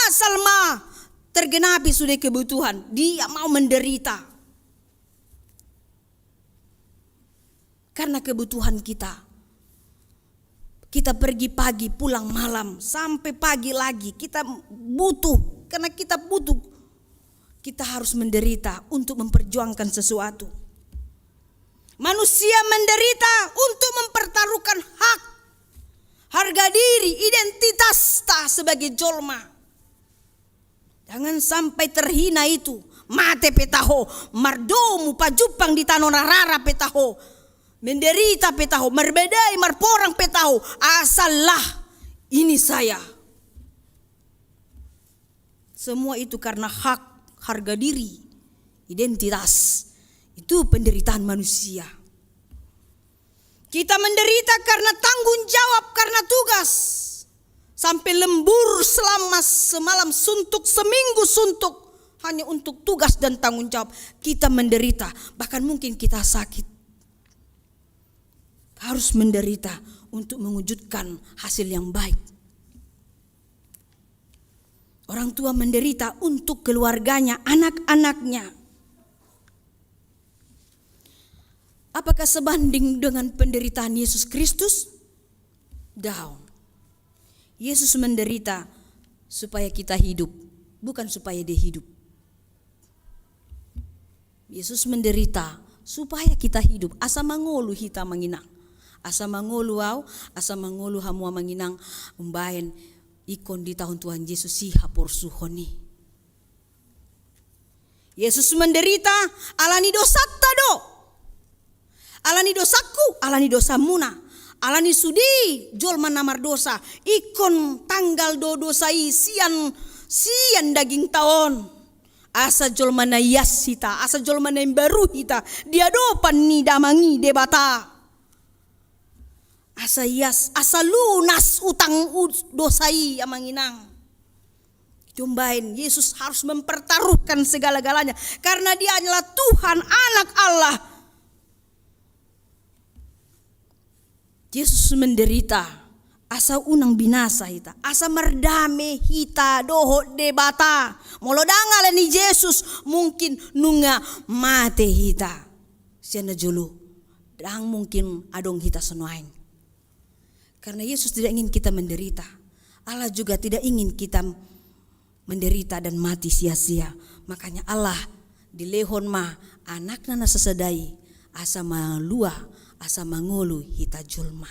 Asal tergenapi sudah kebutuhan. Dia mau menderita. Karena kebutuhan kita. Kita pergi pagi pulang malam. Sampai pagi lagi. Kita butuh. Karena kita butuh. Kita harus menderita untuk memperjuangkan sesuatu. Manusia menderita untuk mempertaruhkan hak, harga diri, identitas tak sebagai jolma. Jangan sampai terhina itu. Mate petaho, mardomu pajupang di tanona rara petaho. Menderita petaho, merbedai marporang petaho. Asallah ini saya. Semua itu karena hak, harga diri, identitas. Itu penderitaan manusia. Kita menderita karena tanggung jawab, karena tugas. Sampai lembur selama semalam suntuk, seminggu suntuk. Hanya untuk tugas dan tanggung jawab. Kita menderita, bahkan mungkin kita sakit. Harus menderita untuk mewujudkan hasil yang baik. Orang tua menderita untuk keluarganya, anak-anaknya. Apakah sebanding dengan penderitaan Yesus Kristus? Down. Yesus menderita supaya kita hidup, bukan supaya dia hidup. Yesus menderita supaya kita hidup. Asa mangolu hita manginang. Asa mangolu asa mangolu hamua manginang umbayan ikon di tahun Tuhan Yesus si hapor suhoni. Yesus menderita alani dosa tado. Alani dosaku, alani dosa muna, alani sudi jol manamar dosa, ikon tanggal do dosai sian daging tahun, asa jol mana yas hita, asa jol mana baru hita, dia dopan ni damangi debata, asa yas, asa lunas utang dosai amanginang. Jombain, Yesus harus mempertaruhkan segala-galanya karena dia adalah Tuhan, anak Allah. Yesus menderita asa unang binasa hita, asa merdame hita doho debata. Molodanga ni Yesus mungkin nunga mate hita. Siana julu dang mungkin adong hita senuain. Karena Yesus tidak ingin kita menderita. Allah juga tidak ingin kita menderita dan mati sia-sia. Makanya Allah dilehon anakna na sesedai asa malua asa mangolu hita julma.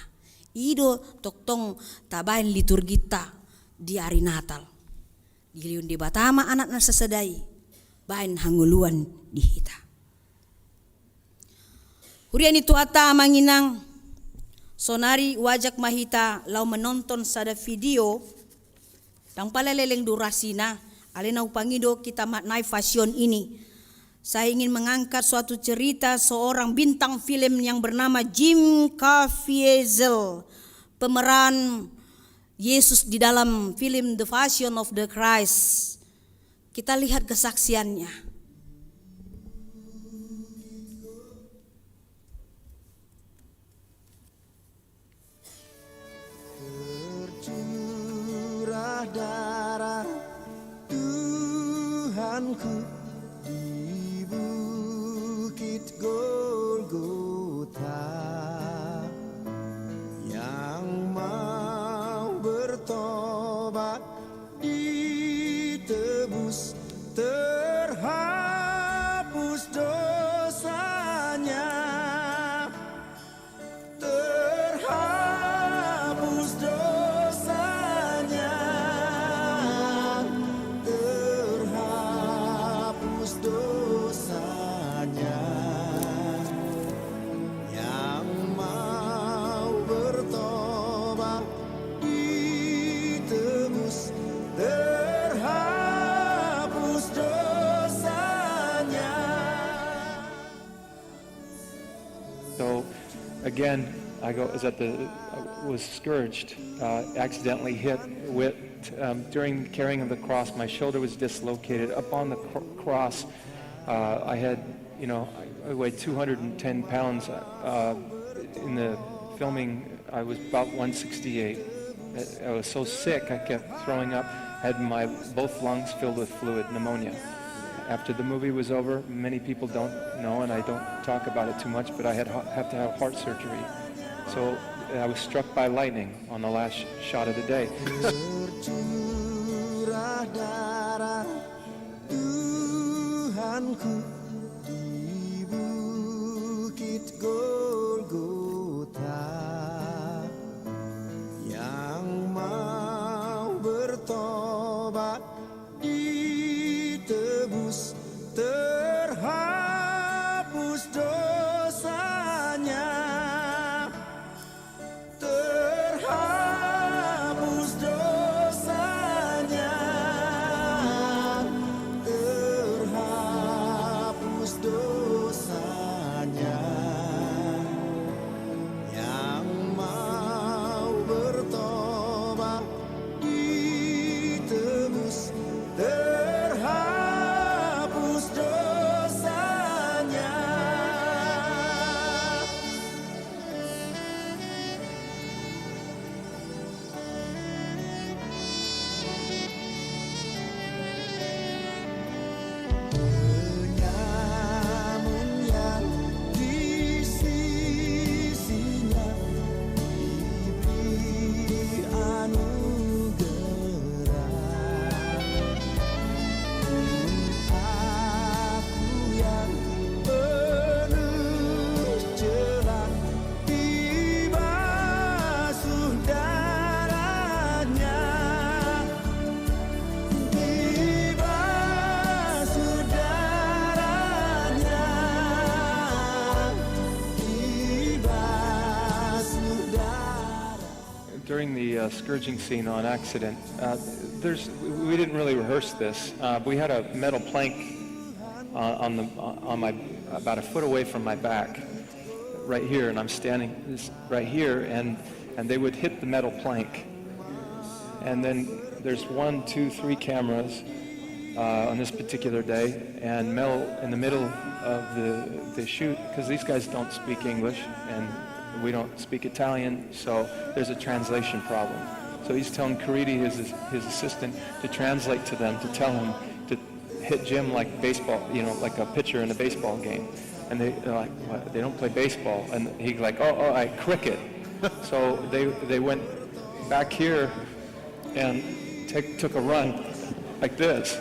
Ido toktong tabain liturgita di hari Natal. Diliun di batama anak na sesedai. Bain hanguluan di hita. Hurian itu ata manginang. Sonari wajak mahita lau menonton sada video. Dang palaleleng durasina, alena upangido kita maknai fashion ini. Saya ingin mengangkat suatu cerita seorang bintang film yang bernama Jim Caviezel, pemeran Yesus di dalam film The Passion of the Christ. Kita lihat kesaksiannya. Tercurah darah Tuhanku di bukit Golgota, yang mau bertobat ditebus, terhapus dosanya, terhapus dosanya, terhapus dosanya, yang mau bertobat ditebus, terhapus dosanya. So again, I was scourged, accidentally hit with, during carrying of the cross, my shoulder was dislocated. Up on the cross, I had, I weighed 210 pounds. In the filming, I was about 168. I was so sick, I kept throwing up. I had my both lungs filled with fluid, pneumonia. After the movie was over, many people don't know, and I don't talk about it too much, but I have to have heart surgery. So I was struck by lightning on the last shot of the day. Tercurah darah Tuhanku di bukit Golgota, yang mau bertobat ditebus, terhapus dosanya, terhapus dosanya, terhapus dosanya, yang mau bertobat ditebus, terhapus dosanya. Penyamun yang di sisinya diberi anugerah. Aku yang penuh celah dibasuh darahnya, dibasuh darahnya, dibasuh darah. During the scourging scene on accident, we didn't really rehearse this. We had a metal plank on my about a foot away from my back, right here, and I'm standing right here, and they would hit the metal plank, and then there's 1, 2, 3 cameras on this particular day, and Mel in the middle of the shoot, because these guys don't speak English and we don't speak Italian, so there's a translation problem. So he's telling Caridi, his assistant, to translate to them, to tell him to hit Jim like baseball, like a pitcher in a baseball game. And they're like, what? They don't play baseball. And he's like, oh, cricket. So they went back here and took a run like this.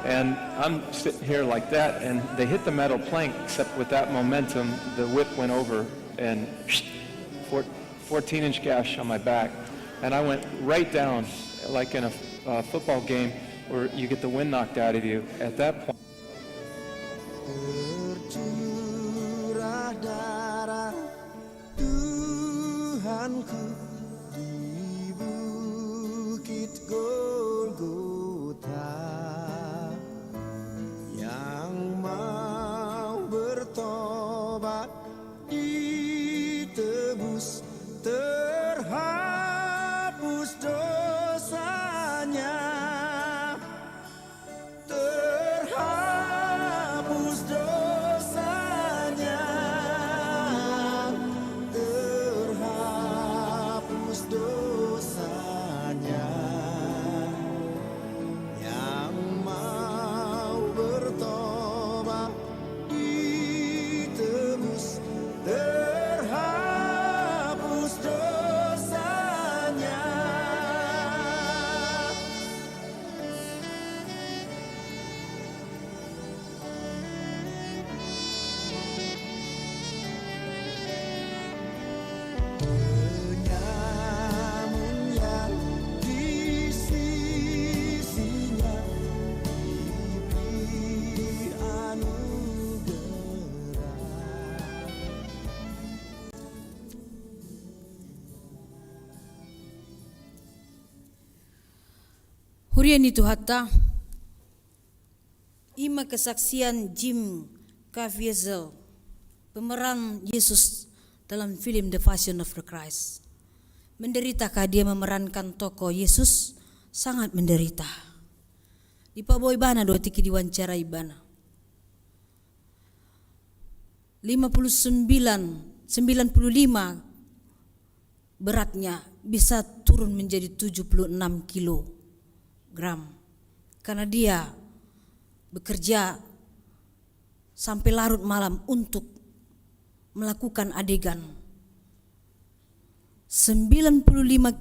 And I'm sitting here like that, and they hit the metal plank, except with that momentum, the whip went over, and 14-inch gash on my back. And I went right down, like in a football game where you get the wind knocked out of you. At that point, Tercurah darah Tuhanku di bukit Golgota. Murian itu hatta ima kesaksian Jim Caviezel, pemeran Yesus dalam film The Passion of the Christ. Menderitakah dia memerankan tokoh Yesus? Sangat menderita. Di Paboy Bana do tiki diwawancara Ibana. 95 beratnya bisa turun menjadi 76 kilogram karena dia bekerja sampai larut malam untuk melakukan adegan. 95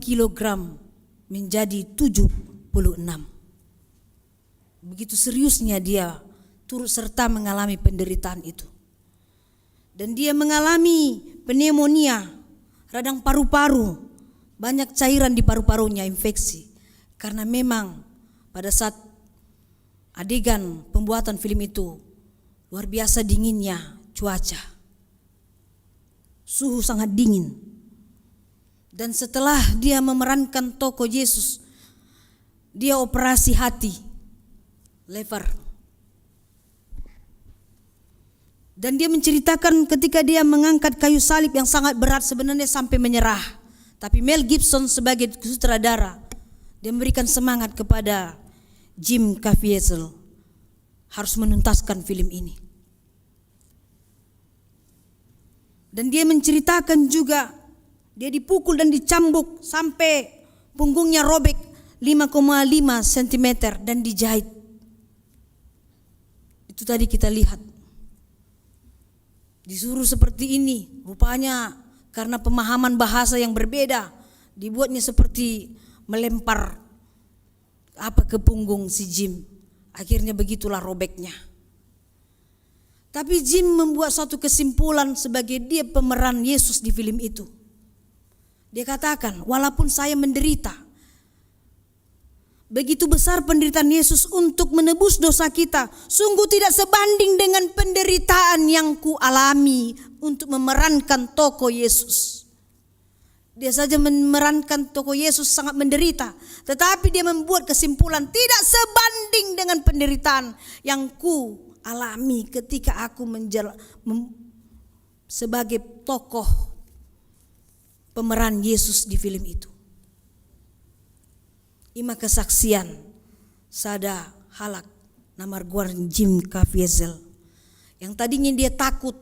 kilogram menjadi 76. Begitu seriusnya dia turut serta mengalami penderitaan itu. Dan dia mengalami pneumonia, radang paru-paru, banyak cairan di paru-parunya, infeksi. Karena memang pada saat adegan pembuatan film itu luar biasa dinginnya cuaca. Suhu sangat dingin. Dan setelah dia memerankan tokoh Yesus, dia operasi hati, lever. Dan dia menceritakan ketika dia mengangkat kayu salib yang sangat berat sebenarnya sampai menyerah. Tapi Mel Gibson sebagai sutradara, dia memberikan semangat kepada Jim Caviezel harus menuntaskan film ini. Dan dia menceritakan juga dia dipukul dan dicambuk sampai punggungnya robek 5,5 cm dan dijahit. Itu tadi kita lihat. Disuruh seperti ini, rupanya karena pemahaman bahasa yang berbeda, dibuatnya seperti melempar ke punggung si Jim. Akhirnya begitulah robeknya. Tapi Jim membuat suatu kesimpulan sebagai dia pemeran Yesus di film itu. Dia katakan, walaupun saya menderita, begitu besar penderitaan Yesus untuk menebus dosa kita, sungguh tidak sebanding dengan penderitaan yang ku alami untuk memerankan tokoh Yesus. Dia saja memerankan tokoh Yesus sangat menderita, tetapi dia membuat kesimpulan tidak sebanding dengan penderitaan yang ku alami ketika aku sebagai tokoh pemeran Yesus di film itu. Ima kesaksian sada halak namar guar Jim Caviezel yang tadinya dia takut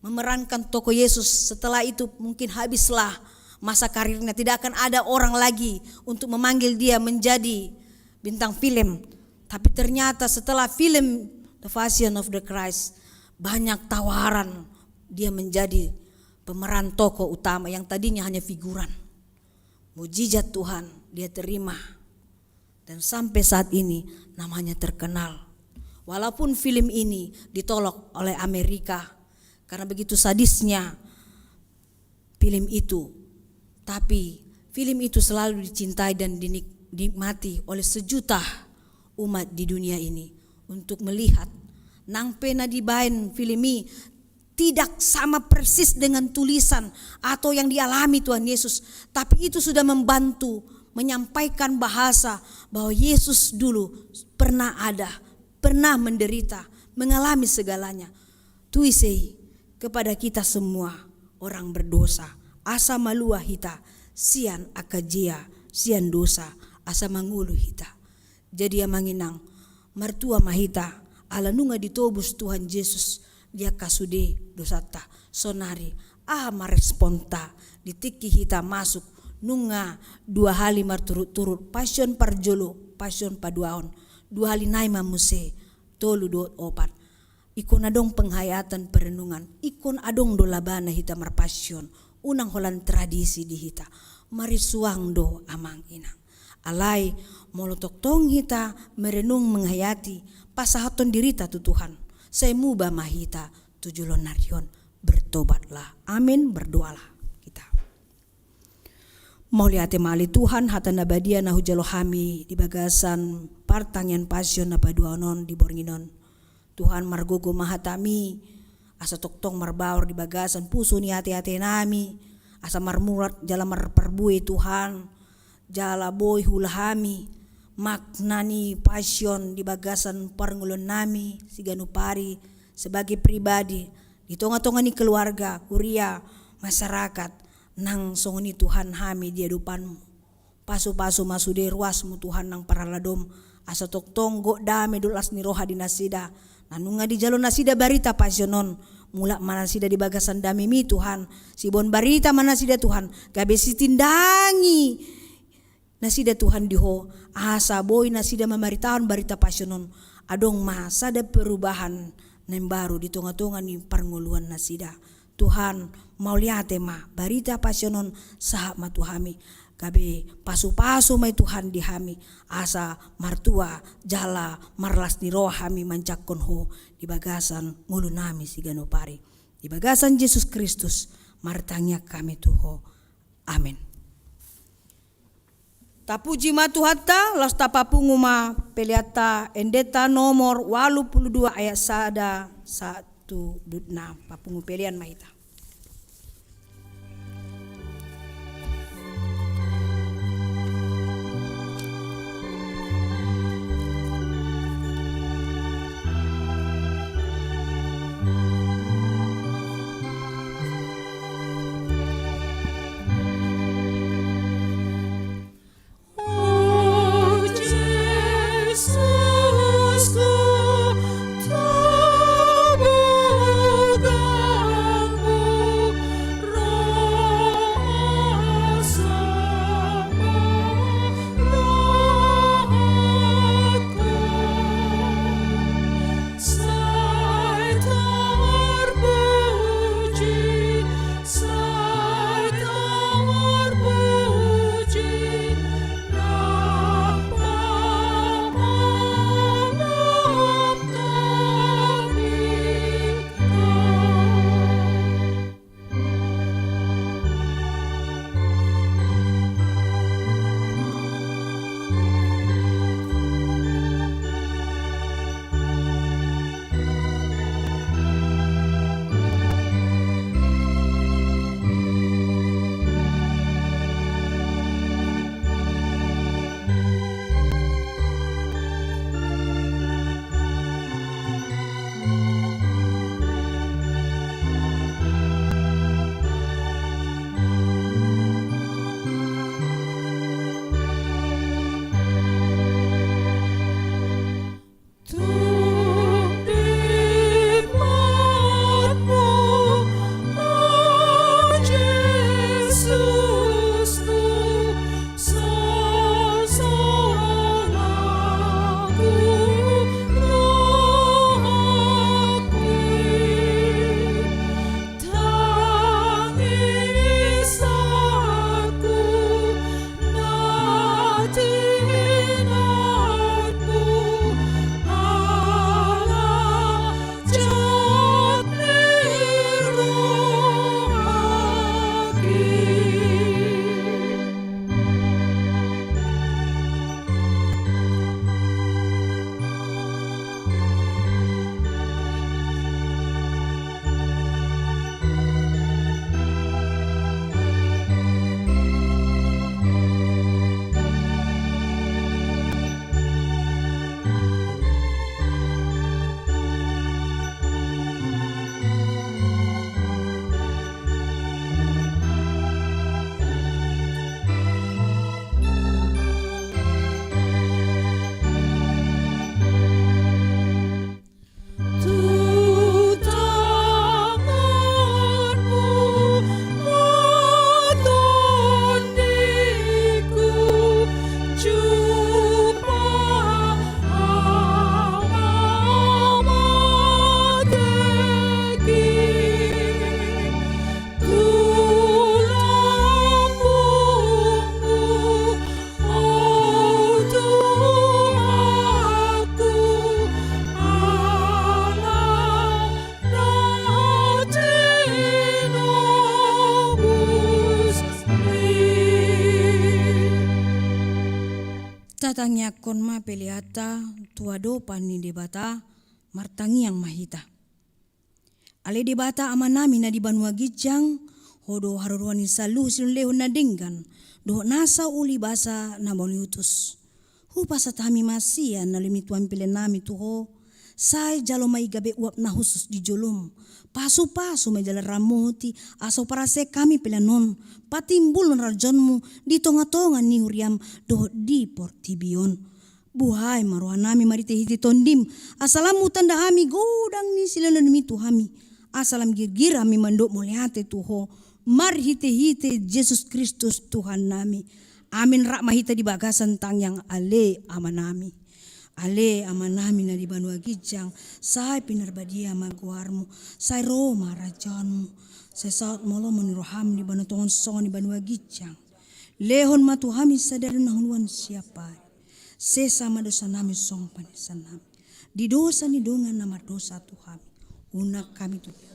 memerankan tokoh Yesus, setelah itu mungkin habislah masa karirnya, tidak akan ada orang lagi untuk memanggil dia menjadi bintang film. Tapi ternyata setelah film The Passion of the Christ banyak tawaran dia menjadi pemeran tokoh utama yang tadinya hanya figuran. Mujizat Tuhan dia terima. Dan sampai saat ini namanya terkenal. Walaupun film ini ditolak oleh Amerika karena begitu sadisnya film itu, tapi film itu selalu dicintai dan dinikmati oleh sejuta umat di dunia ini. Untuk melihat nang pena dibain film ini tidak sama persis dengan tulisan atau yang dialami Tuhan Yesus, tapi itu sudah membantu menyampaikan bahasa bahwa Yesus dulu pernah ada, pernah menderita, mengalami segalanya. Tuisei kepada kita semua orang berdosa, asa malua hita, sian akajia, sian dosa, asa mangulu hita. Jadi manginang mertua mahita, ala nunga ditobus Tuhan Yesus, dia kasude dosata, sonari, maresponta, ditiki hita masuk, nunga 2 hali marturut-turut passion parjolo passion paduaon 2 hali naima muse tolu dot opat ikon adong penghayatan perenungan ikon adong do labana hita marpassion unang holan tradisi di hita mari suang do amang inang alai molotok tong hita merenung menghayati pasahaton dirita tu Tuhan saya muba mahita tujulon narion bertobatlah amin berdoalah. Mauliate mali Tuhan hata nabadia na hujalo hami di bagasan partangian pasyon na paduanon di bornginon. Tuhan margogo mahatami asa toktong marbaur di bagasan puso ni hati-hati nami asa marmurat jala marperbui Tuhan jala boy hulahami maknani passion di bagasan parngulon nami si Ganupari sebagai pribadi di tonga-tonga ni keluarga kuria masyarakat nang songoni Tuhan hami dia dupanmu pasu-pasu masude ruasmu Tuhan nang paraladom asa toktonggo dame dulas ni roha di nasida nanunga di jalon nasida barita pasyonon mula mana sida di bagasan dami mi Tuhan sibon barita mana sida Tuhan gabe sitindangi nasida Tuhan diho asa boy nasida mamaritaon barita pasyonon adong masa ada perubahan nem baru di tonga-tonga ni parnguluan nasida Tuhan mau lihat ma barita pasyonon sahab ma Tuhami gabe pasu-pasu mai Tuhan di hami asa martua jala marlas ni roh hami mancakon ho di bagasan ngulu nami si Ganupari di bagasan Yesus Kristus martanya kami tuho amin. Tapuji matuhatta las tapapunguma peliata endeta nomor 82 ayat 1:6 papungu pelian mahita. Oh Jesus, Tatangnya konma peliata tuado pani debata martangi yang mahita. Ale debata amanami na di Banua Gijang hodo haruruani salu silun leho na dinggan do nasa uli basa na moniutus. Hupasa tami masia na limituan pile nami tuho. Say jalo may gabi uap na husus di julum. Paso-paso may jala ramuti. Aso para se kami pilanon. Patimbul ng rajon mo. Dito nga tongan ni huriam do di portibion. Buhay maruhan nami marite-hiti tondim. Asalamu tanda hami godang ni sila na namitu hami. Asalam girgir hami mandok muliate tuho. Marhite-hite Jesus Kristus Tuhan nami. Amin rak mahita di bagasan tang yang ale amanami. Ale amanami na di Banua Gijang. Say pinarbadia magwarmu. Say Roma rajonmu. Say saat molo meniroham di Banutongon Songon di Banua Gijang. Lehon matuhami sadar na hunuan siapa. Sesama dosa nami song panisan nami. Di dosa ni dongan nama dosa Tuhan. Unak kami Tuhan.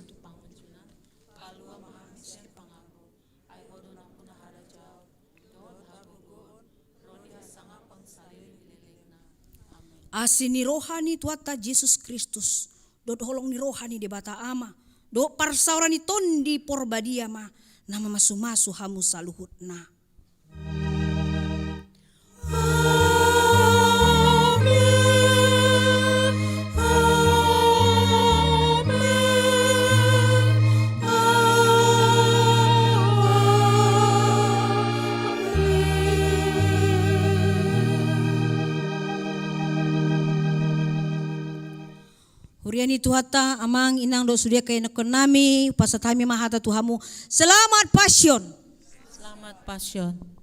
Asin ni rohani tuata Jesus Kristus. Dot holong ni rohani di bata ama. Do parsaura ni tondi porbadia ma. Nama masu-masu hamu saluhut na. Huriani tuhata amang inang do sudia kay nakonami pasatami mahata tuhamu. Selamat Pasyon. Selamat Pasyon.